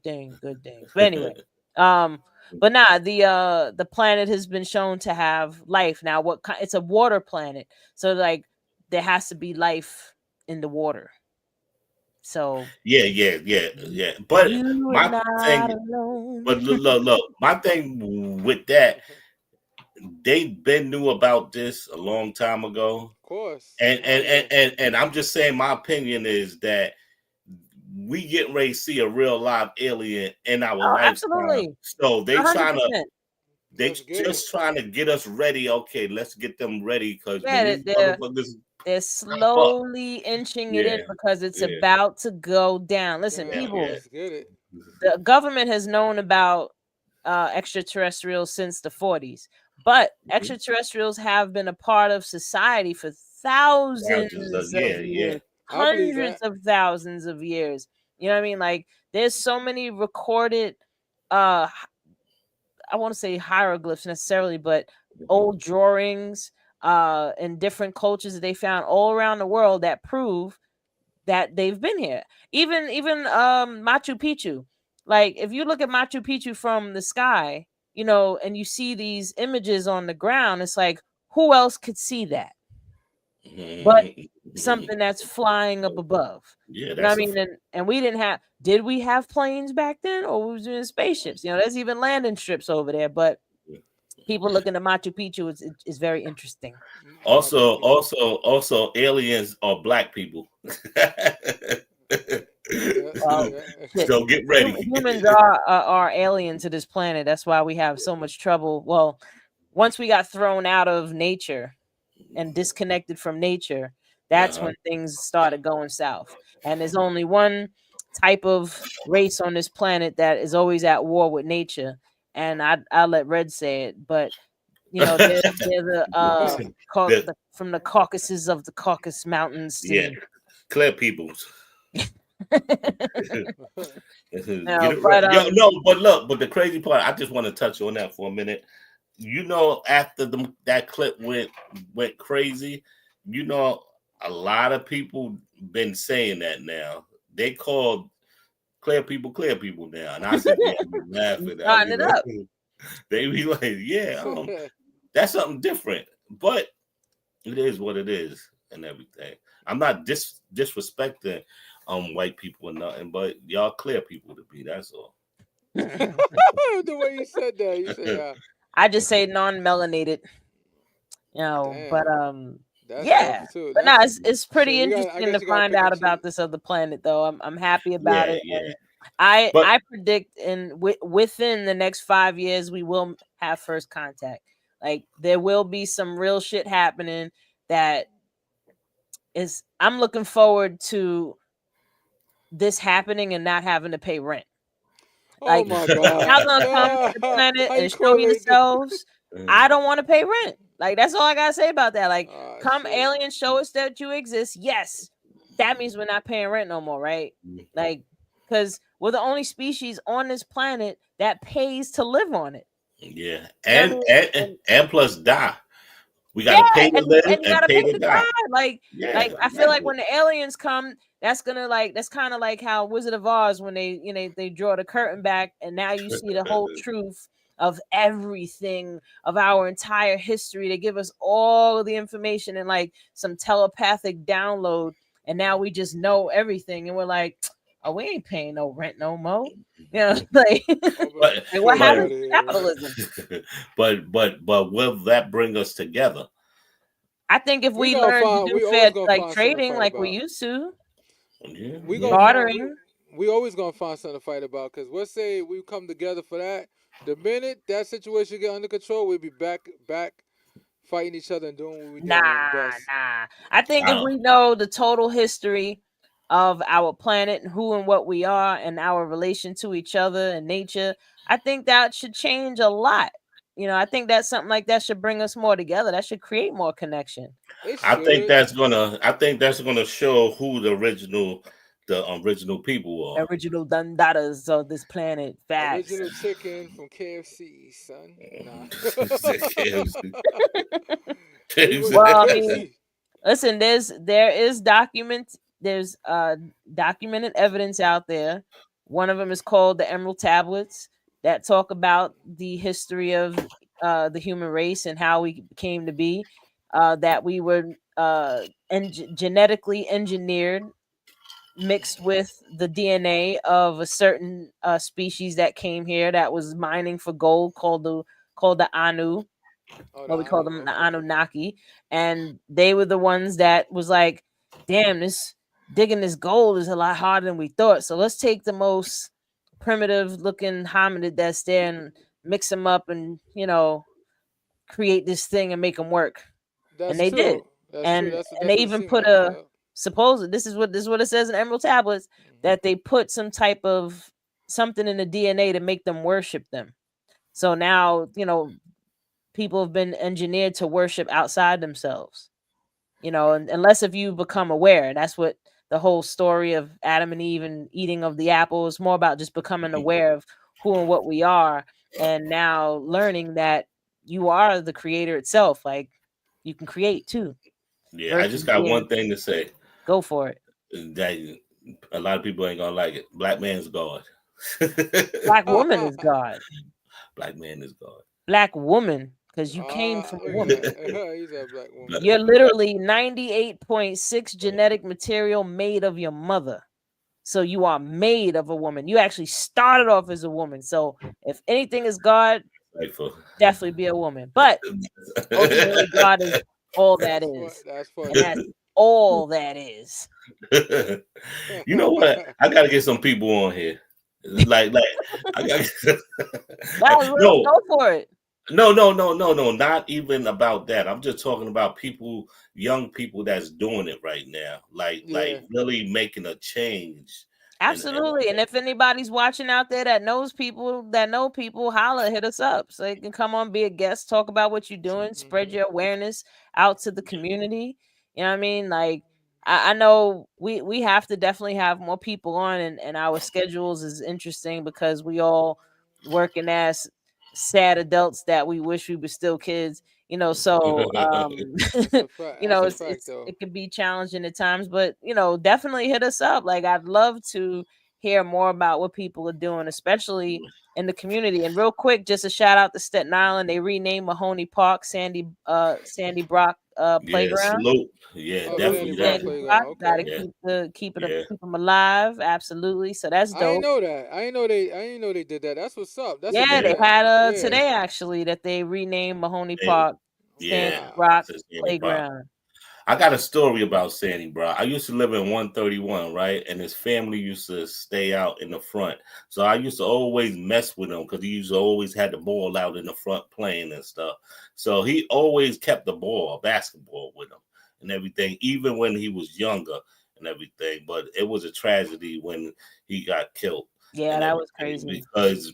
anyway, but nah, the planet has been shown to have life. Now, it's a water planet, so like there has to be life in the water. So yeah. But my thing, alone. but look, my thing with that, they been knew about this a long time ago. Of course. And I'm just saying, my opinion is that we getting ready to see a real live alien in our lifetime. Absolutely. So they 100%. just trying to get us ready. Okay, let's get them ready, because they're slowly inching it in, because it's about to go down. Listen, people, the government has known about extraterrestrials since the 40s, but extraterrestrials have been a part of society for thousands of years, hundreds of thousands of years. You know what I mean? Like, there's so many recorded I won't say hieroglyphs necessarily, but old drawings in different cultures that they found all around the world that prove that they've been here. Even Machu Picchu. Like, if you look at Machu Picchu from the sky, and you see these images on the ground, it's like, who else could see that but something that's flying up above? Yeah, I mean, and we did we have planes back then, or we was doing spaceships? There's even landing strips over there, but People looking at Machu Picchu is very interesting. Also, aliens are black people. Well, shit. So get ready. Humans are alien to this planet. That's why we have so much trouble. Well, once we got thrown out of nature and disconnected from nature, that's when things started going south. And there's only one type of race on this planet that is always at war with nature. And I'll let Red say it, but you know, they're from the Caucasus of the Caucasus Mountains. Yeah, clear peoples. But look, but the crazy part, I just want to touch on that for a minute. You know, after that clip went crazy, you know, a lot of people been saying that now. They called clear people now, and I said, yeah, I'm laughing at it up. They be like, yeah, that's something different, but it is what it is and everything. I'm not disrespecting white people or nothing, but y'all clear people to be. That's all. The way you said that, you said, I just say non-melanated, you know. Damn. But That's yeah, too. but no, it's pretty so interesting to find out about this other planet, though. I'm happy about it. Yeah. And I predict within the next 5 years we will have first contact. Like there will be some real shit happening that is. I'm looking forward to this happening and not having to pay rent. Like, oh my God, y'all gonna come to the planet and show yourselves. I don't want to pay rent. Like, that's all I gotta say about that. Like, come shit. aliens, show us that you exist. Yes, that means we're not paying rent no more, right? Like, because we're the only species on this planet that pays to live on it. Yeah, and plus die. We gotta pay to live and you gotta pay to to die. Like I feel like when the aliens come, that's kind of like how Wizard of Oz when they draw the curtain back and now you see the whole truth of everything of our entire history. They give us all of the information and like some telepathic download, and now we just know everything, and we're like, oh, we ain't paying no rent no more. You know, like, what happened to capitalism? But will that bring us together? I think if we learn to do fair like trading like we used to, bartering. We always gonna find something to fight about, because let's say we come together for that. The minute that situation get under control, we'll be back fighting each other and doing what we do best. Nah. I think if we know the total history of our planet and who and what we are and our relation to each other and nature, I think that should change a lot. You know, I think that something like that should bring us more together. That should create more connection. I think that's gonna show who the original people are. Original Dundadas of this planet. Facts. Original chicken from KFC, son. Well, I mean, listen, there's documented evidence out there. One of them is called the Emerald Tablets that talk about the history of the human race and how we came to be. That we were genetically engineered, mixed with the DNA of a certain species that came here that was mining for gold, called the Anu. We call them the Anunnaki, and they were the ones that was like, damn, digging this gold is a lot harder than we thought. So let's take the most primitive looking hominid that's there and mix them up and, you know, create this thing and make them work. And they did. And they even put this is what it says in Emerald Tablets, that they put some type of something in the DNA to make them worship them. So now, you know, people have been engineered to worship outside themselves, you know, unless if you become aware. That's what the whole story of Adam and Eve and eating of the apple is more about, just becoming aware of who and what we are, and now learning that you are the creator itself. Like, you can create too. Yeah, I just got one thing to say. Go for it. That a lot of people ain't gonna like it. Black man's God. Black woman is God. Black man is God. Black woman, because you came from a woman. He's a black woman. You're literally 98.6 genetic material made of your mother. So you are made of a woman. You actually started off as a woman. So if anything is God, Spiteful. definitely be a woman. But ultimately, God is all that is, That's and funny. that's all that is. You know what? I gotta get some people on here. Like I got Let's no, go for it. no. Not even about that. I'm just talking about people, young people that's doing it right now. Like Yeah. really making a change. Absolutely. And if anybody's watching out there that knows people that know people, holla, hit us up so you can come on, be a guest, talk about what you're doing, spread your awareness out to the community. You know what I mean? Like I know we have to definitely have more people on, and our schedules is interesting because we all working as sad adults that we wish we were still kids, you know. So That's a fact. you That's know, a it's fact, though. it can be challenging at times, but you know, definitely hit us up. Like I'd love to hear more about what people are doing, especially in the community. And real quick, just a shout out to Staten Island. They renamed Mahoney Park Sandy Brock yeah, playground. salute. Yeah, Oh, definitely Sandy Brock that. Sandy Brock playground. gotta Okay. Yeah, yeah. keep them alive. Absolutely. So that's I ain't dope. know that. I ain't know they. I ain't know they did that. That's what's up. That's a Yeah, good they Yeah, thing. had Yeah. today actually that they renamed Mahoney and Park yeah. Sandy Wow. Brock Says Sandy Brock. playground. I got a story about Sandy Brock. I used to live in 131, right? And his family used to stay out in the front. So I used to always mess with him because he used to always had the ball out in the front playing and stuff. So he always kept the ball, basketball with him and everything, even when he was younger and everything. But it was a tragedy when he got killed Yeah, and that was everything crazy.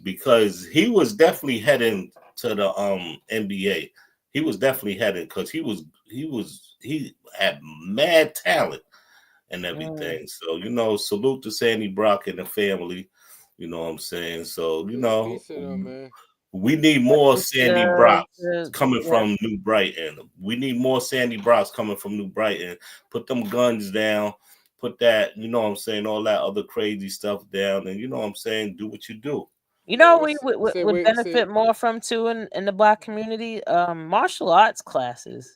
because he was definitely heading to the NBA. He was definitely heading because he had mad talent and Mm. everything. So, salute to Sandy Brock and the family. You know what I'm saying? So, Yeah. Peace to them, man. we need more It's, Sandy Brocks coming yeah. from New Brighton. We need more Sandy Brocks coming from New Brighton. Put them guns down. Put that, you know what I'm saying, all that other crazy stuff down. And you know what I'm saying? Do what you do. You Yeah. know, What's say? would Wait. Say. benefit more from too in the black community. Martial arts classes,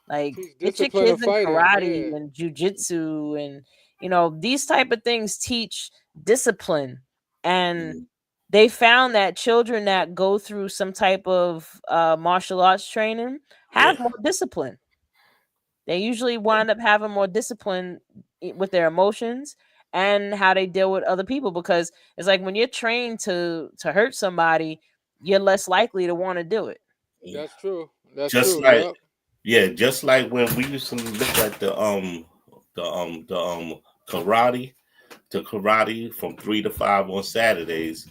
like Teach get your discipline of kids in fighting. karate Yeah. and jujitsu, and you know these type of things teach discipline. And Mm, they found that children that go through some type of martial arts training yeah. have more discipline. They usually wind up having more discipline with their emotions and how they deal with other people, because it's like when you're trained to hurt somebody, you're less likely to want to do it. That's true. That's Just true. like Yep. just like when we used to look at the karate from 3 to 5 on Saturdays,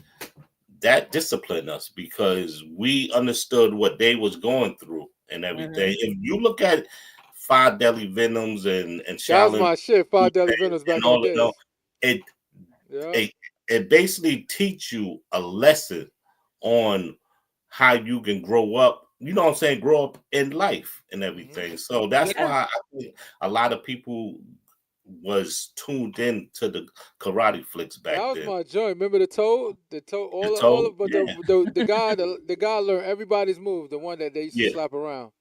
that disciplined us because we understood what they was going through and Hmm. everything. If you look at Five Deadly Venoms and That was Shaolin my shit. Five Deadly and, Venoms back and in the all of them, days. it Yeah. it it basically teach you a lesson on how you can grow up. You know what I'm saying? Grow up in life and Hmm. everything. So that's Yeah. why I think a lot of people was tuned in to the karate flicks back That was then. my joint. Remember the toad? The toad. The All toe, of, but yeah, the guy learned everybody's move. The one that they used to yeah. slap around.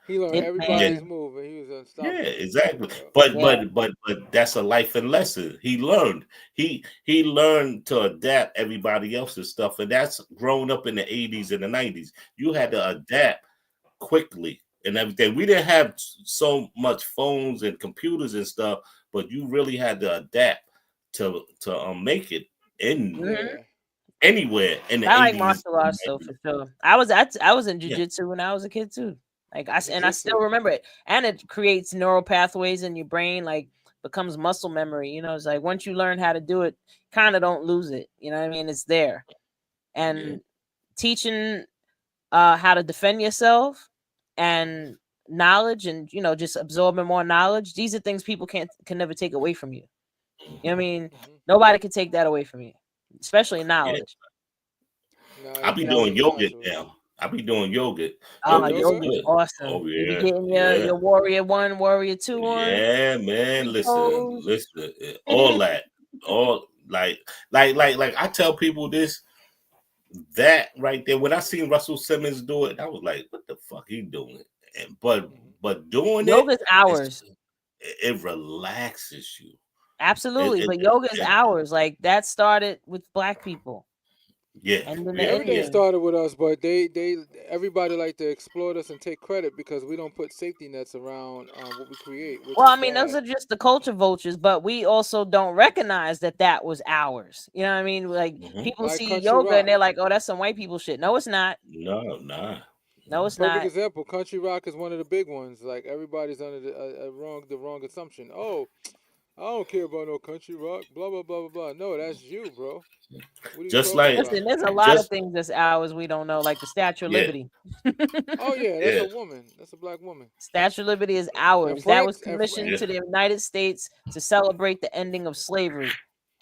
He learned Yeah, Yeah, everybody's man. move, and he was yeah, unstoppable. exactly. Yeah. But Yeah. but but but that's a life and lesson. He learned. He learned to adapt everybody else's stuff, and that's growing up in the 80s and the 90s. You had to adapt quickly and everything. We didn't have so much phones and computers and stuff, but you really had to adapt to make it in Hmm. Yeah. anywhere in the I like 80s. martial arts though, for sure. I was in Yeah, jujitsu when I was a kid too. Like and I still Jiu-jitsu. remember it, and it creates neural pathways in your brain, like becomes muscle memory. You know, it's like once you learn how to do it, kind of don't lose it. You know what I mean? It's there. yeah, And teaching how to defend yourself and knowledge, and you know, just absorbing more knowledge, these are things people can never take away from you. You know what I mean? Hmm. Nobody can take that away from you, especially yeah. knowledge. Nah, I you be You can't know, doing teach yoga naturals. now. I be doing yoga. Yoga is Yoga? yoga's good. awesome. Oh You be yeah, getting yeah. your warrior one, warrior two on, Yeah, man. big Listen, toes. listen. All that, all like I tell people this, that right there. When I seen Russell Simmons do it, I was like, "What the fuck he doing?" And, Hmm. but doing it, Yoga's it's, hours. it relaxes you. It, Absolutely. it, But yoga is it, hours. Like that started with black people. Yeah, and then the yeah, Everything yeah. Indians. started with us, but everybody like to exploit us and take credit because we don't put safety nets around what we create, which Well, is I mean, those bad. are just the culture vultures, but we also don't recognize that that was ours. You know what I mean? Like Hmm. people Like see Country yoga and Rock. they're like, "Oh, that's some white people shit." No, it's not. No, nah. No, it's Perfect not. example. Country Rock is one of the big ones. Like everybody's under the wrong assumption. Oh, I don't care about no Country Rock. Blah blah blah blah blah. No, that's you, bro. What are you Just talking like, about? Listen, there's a lot of just things that's ours we don't know, like the Statue of yeah, Liberty. Oh yeah, that's yeah, a woman. That's a black woman. Statue of Liberty is And ours. That was France and commissioned yeah. to the United States to celebrate the ending of slavery.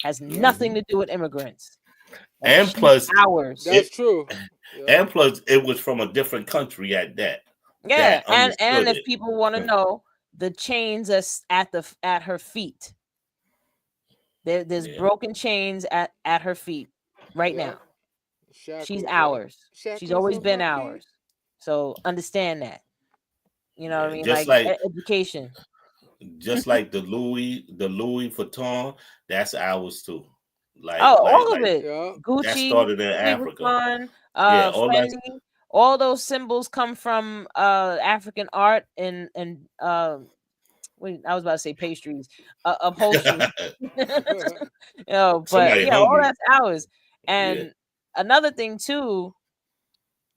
Has nothing Hmm. to do with immigrants. That And shit's plus, ours. that's it true. Yeah. and plus it was from a different country at that Yeah, that and understood if it. people want to know, the chains are at her feet. There's Yeah, broken chains at her feet right Yeah. now. She's Shackles. Yeah. ours. She's Shackles always on been my feet. ours. So understand that. You know what I yeah. mean? Just Like like education. the Louis Vuitton, that's ours too. Oh, Like all of like it. Yeah. that Gucci, started in Louis Africa. Vuitton, Yeah, all that. Fendi, all those symbols come from African art and wait, I was about to say pastries, upholstery. But Somebody yeah, all hungry. that's ours. Yeah. And another thing too,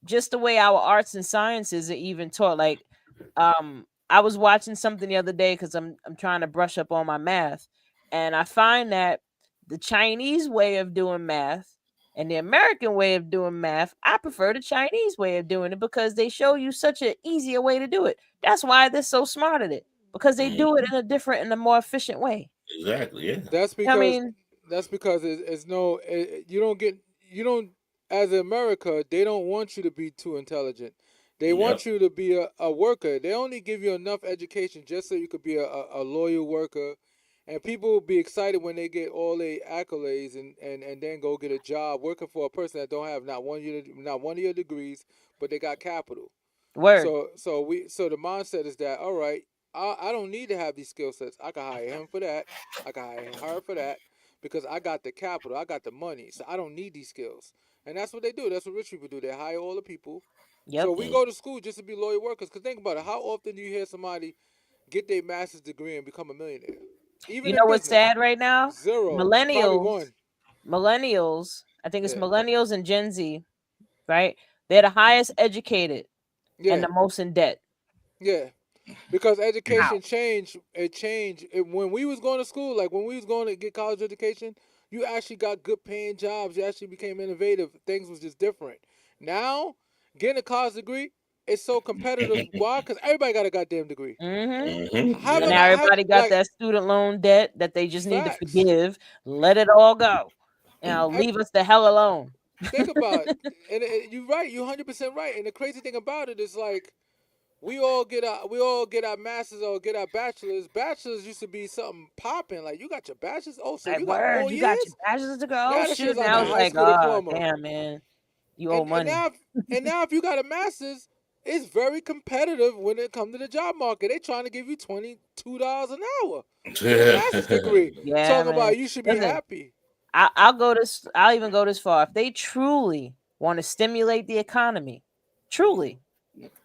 just the way our arts and sciences are even taught. Like, I was watching something the other day because I'm trying to brush up on my math, and I find that the Chinese way of doing math and the American way of doing math, I prefer the Chinese way of doing it because they show you such an easier way to do it. That's why they're so smart at it because they do it Mhm. in a different and a more efficient way. Exactly. Yeah. that's I because mean, it's no. You don't get. You don't. As America, they don't want you to be too intelligent. They want Yep. you to be a worker. They only give you enough education just so you could be a loyal worker. And people will be excited when they get all the accolades and then go get a job working for a person that don't have not one of your degrees, but they got capital. word. So the mindset is that all right, I don't need to have these skill sets. I can hire him for that. I can hire her for that because I got the capital. I got the money. So I don't need these skills. And that's what they do. That's what rich people do. They hire all the people. So Yep. we Mm. go to school just to be loyal workers. Cause think about it. How often do you hear somebody get their master's degree and become a millionaire? You Even know in what's business, sad right now? zero, probably Millennials, one. millennials, I think it's Yeah, millennials and Gen Z, right? They're the highest educated and yeah, the most in debt. yeah. Because How? education changed. It changed when we was going to school. Like when we was going to get college education, you actually got good paying jobs. You actually became innovative. Things was just different. Now, getting a college degree is so competitive. Why? Because everybody got a goddamn degree. Mm-hmm. And Yeah. Having a have everybody got like that student loan debt that they just need to facts. forgive. Let it all go. Ev- Leave us the hell alone. Think about it. And you're right. You're 100% right. And the crazy thing about it is like we all get our masters or get our bachelors. Bachelors used to be something popping. Like you got your bachelors. Oh, so Like, you got word, 4 you got your years? bachelor's to go. Oh, Now that shoot. shit's like Now a it's Yeah. high like, school oh, diploma. damn, man. You owe And money. now if you got a master's, it's very competitive when it comes to the job market. They trying to give you $22 an hour with a master's degree. Yeah, Talk man. about you should be Listen, happy. I'll even go this far. If they truly want to stimulate the economy, truly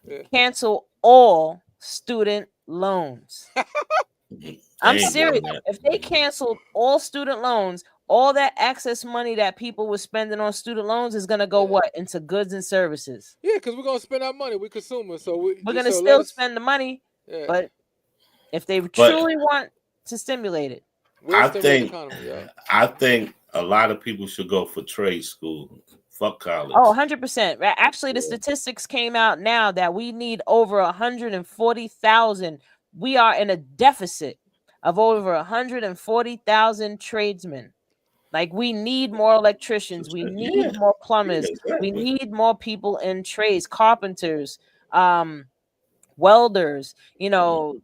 Yeah. cancel all student loans. They I'm ain't serious. doing that. If they canceled all student loans, all that excess money that people were spending on student loans is gonna go Yeah. what? Into goods and services. Yeah, because we're gonna spend our money. We consumers, so We're gonna so let still us. spend the money, Yeah, but if they But truly want to stimulate it, we'll I stimulate the think economy. Yeah. I think a lot of people should go for trade school. Fuck college. oh, 100%. Actually, the Yeah. statistics came out now that we need over 140,000. We are in a deficit of over 140,000 tradesmen. Like we need more electricians, we Yeah. need more Yeah. plumbers, we Exactly. need more people in trades, carpenters, welders,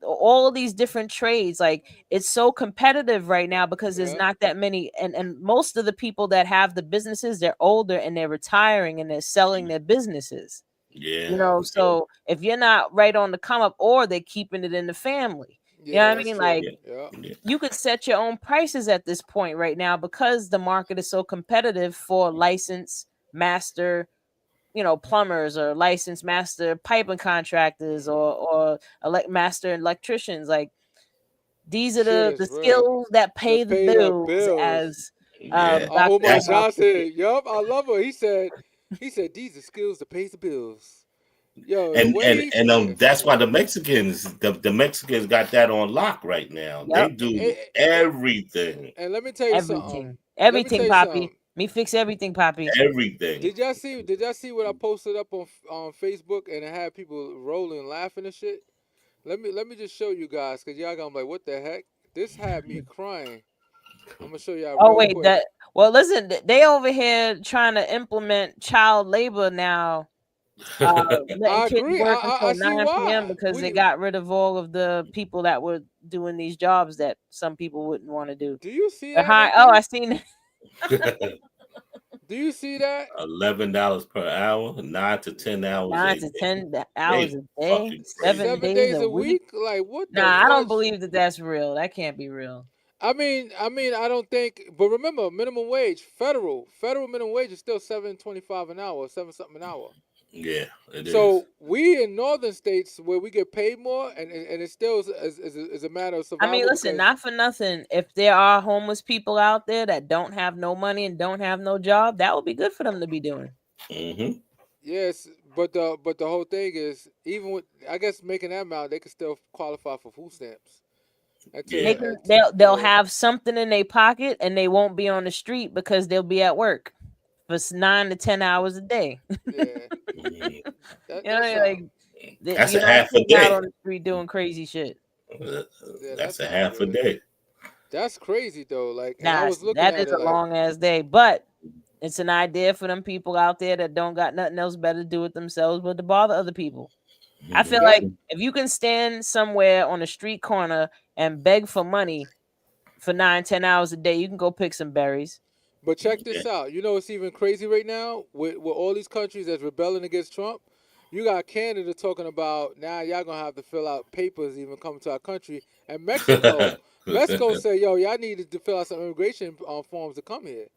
all of these different trades. Like it's so competitive right now because there's Yeah. not that many, and most of the people that have the businesses, they're older and they're retiring and they're selling their businesses. Yeah. For sure. So if you're not right on the come up, or they're keeping it in the family, you know Yeah, what I that's mean? true. Like Yeah. Yeah. Yeah. you could set your own prices at this point right now because the market is so competitive for license master, plumbers or licensed master piping contractors or master electricians. Like these are Shit the is real. skills that pay That the pay the bills, bills. as Yeah, Dr. Omar that's Umar puts it. Johnson. Yup, I love her. He said these are skills that pays the bills. Yo, the way he said, that's why the Mexicans got that on lock right now. They Yep, do everything, and let me tell you something. everything, Let me tell everything, you Poppy. something. Me fix everything, Poppy. everything. Did y'all see what I posted up on Facebook and it had people rolling laughing and shit? Let me just show you guys because y'all gonna be like, what the heck? This had me crying. I'm gonna show y'all Oh real wait, quick. listen, they over here trying to implement child labor now, letting I kids agree. work I until see 9 p.m. why. because they got rid of all of the people that were doing these jobs that some people wouldn't want to do. Do you see They're that, high. Oh, I Nikki? seen. Do you see that? $11 per hour, 9 to 10 hours 9 a to day. 10 hours They a day, fucking crazy. 7 7 days days a a week. week? Like what the Nah, I don't fudge? believe that that's real. That can't be real. I don't think. But remember, minimum wage, federal minimum wage is still 7.25 an hour, 7 something an hour. Yeah, it is. So we in northern states where we get paid more, and it still is a matter of I mean, survival listen, because not for nothing. If there are homeless people out there that don't have no money and don't have no job, that would be good for them to be doing. Hmm. yes, but the whole thing is even with I guess making that amount, they could still qualify for food stamps. They Yeah. can, they'll Yeah, have something in their pocket and they won't be on the street because they'll be at work for 9 to 10 hours a day. yeah. Mhm. That's Like That's you're a not half a sitting out day. on the street doing crazy shit. Uh, yeah, That's that's a not half a good. day. That's crazy though. Like, and I Nah, was looking that at is it a like, long ass day, but it's an idea for them people out there that don't got nothing else better to do with themselves but to bother other people. I feel that. like Mhm. if you can stand somewhere on a street corner and beg for money for 9, 10 hours a day, you can go pick some berries. But check Yeah. this out. You know what's even crazy right now with all these countries that's rebelling against Trump. You got Canada talking about now y'all gonna have to fill out papers even coming to our country, and Mexico say yo y'all needed to fill out some immigration forms to come here.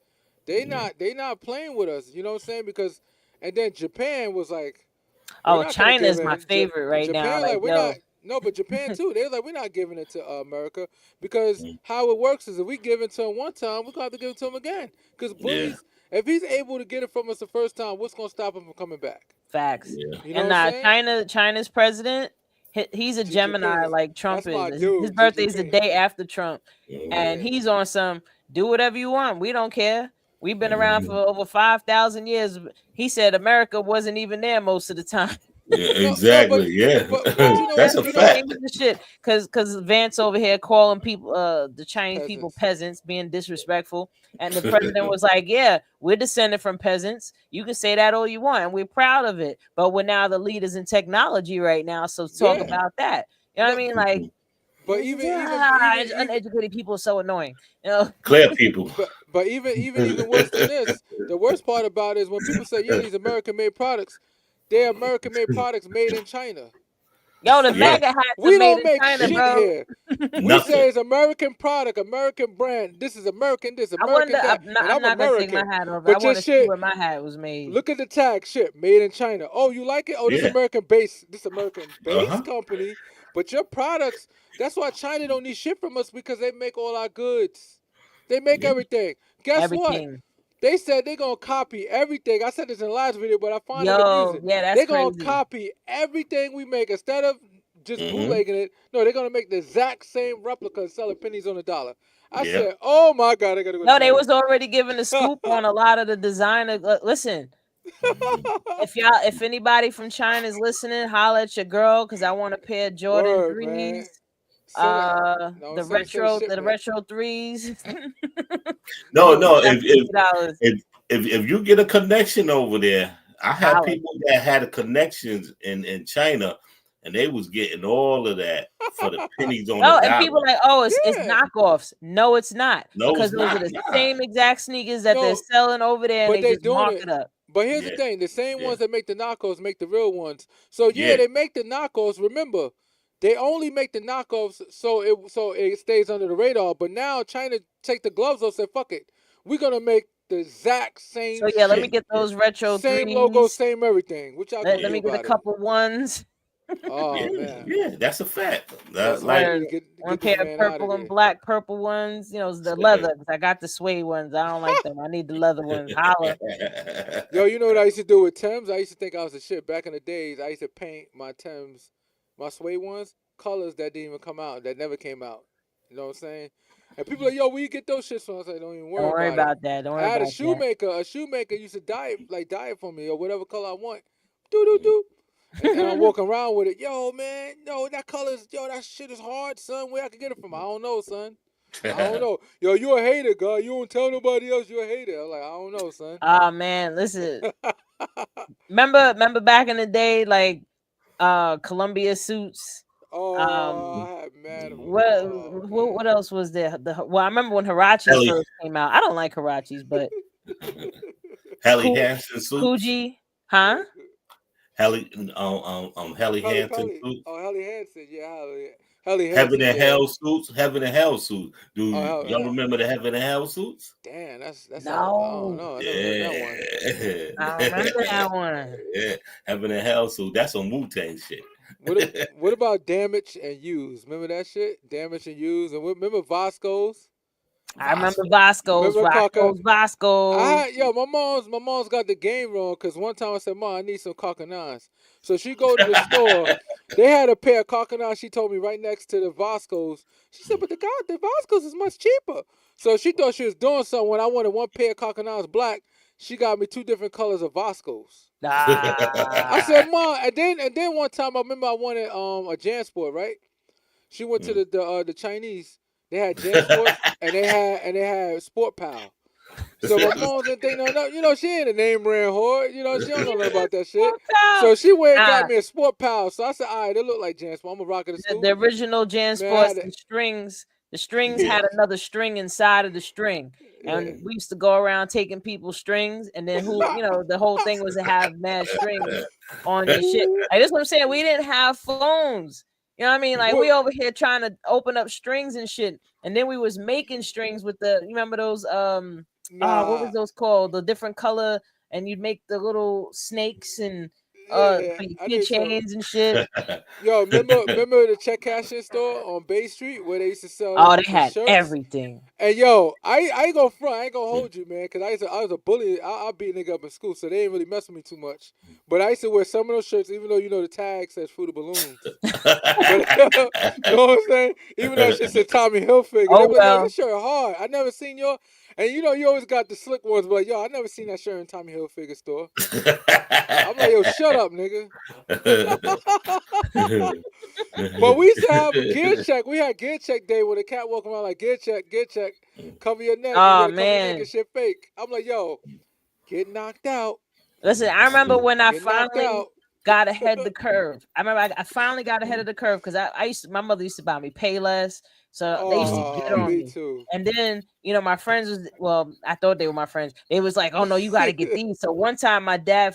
Yeah. They not playing with us. You know what I'm saying? Because and then Japan was like, we're Oh, not gonna China give is my in. favorite right now. Japan Like, like we're not. yo, No, but Japan too. They're like we're not giving it to America because Mhm. how it works is if we give it to him one time, we're gonna have to give it to him again. Because Yeah. bullies, if he's able to get it from us the first time, what's gonna stop him from coming back? facts. Yeah. You know And what I'm saying? China's president, he's a Xi Gemini Jinping. like Trump That's is. my His dude, Xi birthday is the Jinping. day after Trump, Mhm. and Yeah. he's on some do whatever you want. We don't care. We've been around for Mhm. over 5,000 years. He said America wasn't even there most of the time. Yeah, No, exactly. Yeah. but you know That's a you know Ain't fact. the shit because Vance over here calling people the Chinese people peasants. peasants, being disrespectful, and the president was like, "Yeah, we're descended from peasants. You can say that all you want, and we're proud of it. But we're now the leaders in technology right now, so talk Yeah. about that." You know what I No, mean? Like, but even uneducated people are so annoying. You know, Clear people. but even worse than this, the worst part about it is when people say, yeah, these American made products, they're American made products made in China. yo, the Yeah. MAGA hats are We made don't in make China, shit bro. here. We Nothing. say it's American product, American brand. This is American this, I wonder. American that. And I'm I'm not gonna take my American. hat off. I But want your to see shit, where my hat was made. look at the tag, shit, made in China. Oh, you like it? Oh, this Yeah. American base, this American base Uh-huh. company. But your products, that's why China don't need shit from us because they make all our goods. They make Yeah. everything. Guess what? Everything. They said they're gonna copy everything. I said this in the last video, but I find it Yo, amusing. yeah, that's They're gonna crazy. copy everything we make instead of just Hmm. bootlegging it. No, they're gonna make the exact same replica and sell it pennies on the dollar. I Yeah. said, oh my god, I gotta go to No, they China. was already giving the scoop on a lot of the designer. Listen, Mhm. if anybody from China is listening, holla at your girl because I want a pair of Jordan Word, man. threes. Send it. No, send The shipment. retro threes. No, No, no. Got $50. If you get a connection over there, I had Holla. people that had connections in China, and they was getting all of that for the pennies on the Oh, and people dollar. like, oh, it's yeah. knockoffs. No, it's not. No, Because it's those are not. the Nah. same exact sneakers that they're No, selling over there and but they they just doing mark it. it up. But here's the Yeah. thing: the same Yeah. ones that make the knockoffs make the real ones. So yeah, Yeah. they make the knockoffs. Remember, they only make the knockoffs so it stays under the radar. But now China take the gloves off, said fuck it, we're gonna make the exact same. So yeah, let me shit. get those retro Same threes. logo, same everything. What y'all gonna Let do me get a about it? couple ones. Oh Yeah, man, yeah, that's a fact. that's Like, why we need Word. to One get pair this of man out of purple and there. black purple ones. You know, it's the leather. 'Cause I got the suede ones. I don't like them. I need the leather ones. Holla. Yo, you know what I used to do with Timbs? I used to think I was the shit. Back in the days, I used to paint my Timbs, my suede ones, colors that didn't even come out, that never came out. You know what I'm saying? And people are like, yo, where you get those shits from? I was like, don't even Don't worry worry about it. about that. Don't I worry had a about that. shoemaker. A shoemaker used to dye it for me or whatever color I want. Do do do. And I'm walking around with it. Yo, man, yo, that shit is hard, son. Where I can get it from? I don't know, son. I don't know. Yo, you a hater, God. You don't tell nobody else you a hater. I'm like, I don't know, son. Oh man, listen. Remember back in the day, like Columbia suits. Oh, I had mad of them. Oh, What else was there? Well, I remember when Hirachis Helly, first came out. I don't like Hirachis, but Helly Hansen suits. Coogee, huh? Helly, Helly Helly Hansen Pelly. suits. Oh, Helly Hansen. Yeah, Helly Heaven Hansen. and Yeah. Hell suits. Heaven and Hell suits. Do Oh, y'all remember the Heaven and Hell suits? damn. That's I don't No, know. I never heard that one. Yeah. I don't remember that one. Yeah. Heaven and Hell suit. That's some Wu-Tang shit. What about Damage and Use? Remember that shit? Damage and Use. And remember Vasco's? I remember Vasco's, Remember Coca? Vasco's. My mom's got the game wrong because one time I said, Mom, I need some Coconans. So she go to the store. They had a pair of Coconans, she told me, right next to the Vasco's. She said, but the Vasco's is much cheaper. So she thought she was doing something. When I wanted one pair of Coconans black, she got me two different colors of Vasco's. I said, Mom, and then one time I remember I wanted a JanSport, right? She went to the Chinese. They had JanSports and they had Sport Pal. So my mom didn't think no, you know, she ain't a name brand whore. You know, she don't know nothing about that shit. So she went and got me a Sport Pal. So I said, all right, they look like JanSport. I'm gonna rock it to school. The original JanSports, the strings Yeah. had another string inside of the string. And we used to go around taking people's strings, and then the whole thing was to have mad strings on your shit. Like, that's what I'm saying. We didn't have phones. You know what I mean? Like, we over here trying to open up strings and shit. And then we was making strings with you remember those what was those called? The different color, and you'd make the little snakes and for your keychains and shit. Yo, remember the check cashing store on Bay Street where they used to sell Oh, they the had shirts? everything. And yo, I ain't gonna front, I ain't gonna hold you, man, because I was a bully. I beat nigga up in school, so they didn't really mess with me too much. But I used to wear some of those shirts, even though the tag says Fruit of Balloons. But, you know what I'm saying? Even though shit said Tommy Hilfiger. Oh, They be like, yo, well. that shirt hard. I never seen your, and you always got the slick ones, but yo, I never seen that shirt in Tommy Hilfiger store. I'm like, yo, shut up, nigga. But we used to have gear check. We had gear check day where the cat walking around like gear check, cover your neck. Oh, you cover your neck man. and shit fake. I'm like, yo, get knocked out. Listen, I remember when I Get knocked finally out. got ahead of the curve. I remember I finally got ahead of the curve because my mother used to buy me Payless. So they used to get on me me. too. And then, my friends I thought they were my friends. They was like, oh no, you got to get these. So one time my dad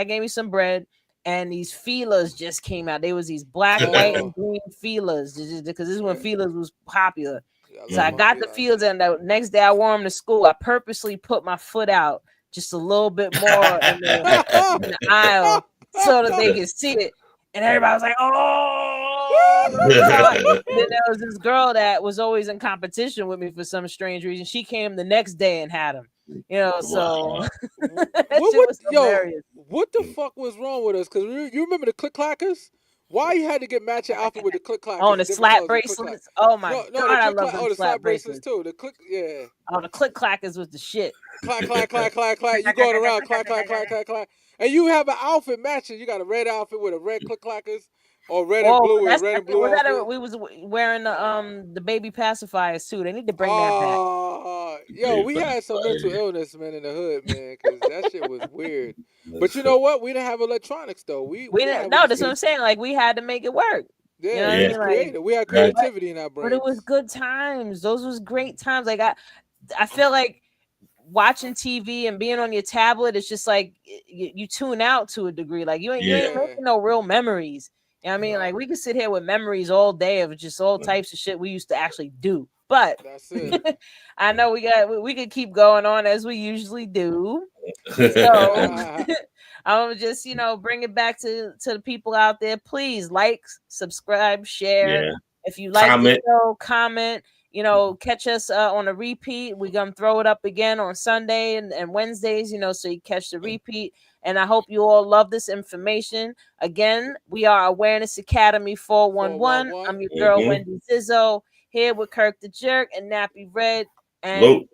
gave me some bread and these feelers just came out. They was these black, white, and green feelers because this is when feelers was popular. So I got the feelers, and the next day I wore them to school. I purposely put my foot out just a little bit more in the aisle so that they could see it. And everybody was like, oh. Then there was this girl that was always in competition with me for some strange reason. She came the next day and had them. So what the fuck was wrong with us? Because you remember the Click Clackers? Why you had to get matching outfit with the Click Clackers? Oh, the slap bracelets. Oh my god, I love them the slap bracelets too. The click, yeah. Oh, the Click Clackers was the shit. Clack, clack, clack, clack, clack. You going around, clack, clack, clack, clack, clack. And you have an outfit matching. You got a red outfit with a red Click Clackers, or red and blue with red and blue outfit. We was wearing the baby pacifiers too. They need to bring that back. Yo, we had some mental illness, man, in the hood, man, because that shit was weird. But you know what? We didn't have electronics though. We didn't. No, that's what I'm saying. Like, we had to make it work. Yeah, we creative. We had creativity in our brains. But it was good times. Those was great times. Like I feel like watching TV and being on your tablet, it's just like you tune out to a degree. Like you ain't making no real memories. You know what I mean? Like, we could sit here with memories all day of just all types of shit we used to actually do. But That's it. I know we could keep going on as we usually do. So I'm just, bring it back to the people out there. Please like, subscribe, share. Yeah. If you like the Comment. show, comment. Catch us on a repeat. We're gonna throw it up again on Sunday and Wednesdays. So you catch the repeat. And I hope you all love this information. Again, we are Awareness Academy 411. I'm your girl Mhm. Wendy Zizzo, here with Kirk the Jerk and Nappy Red. And Luke.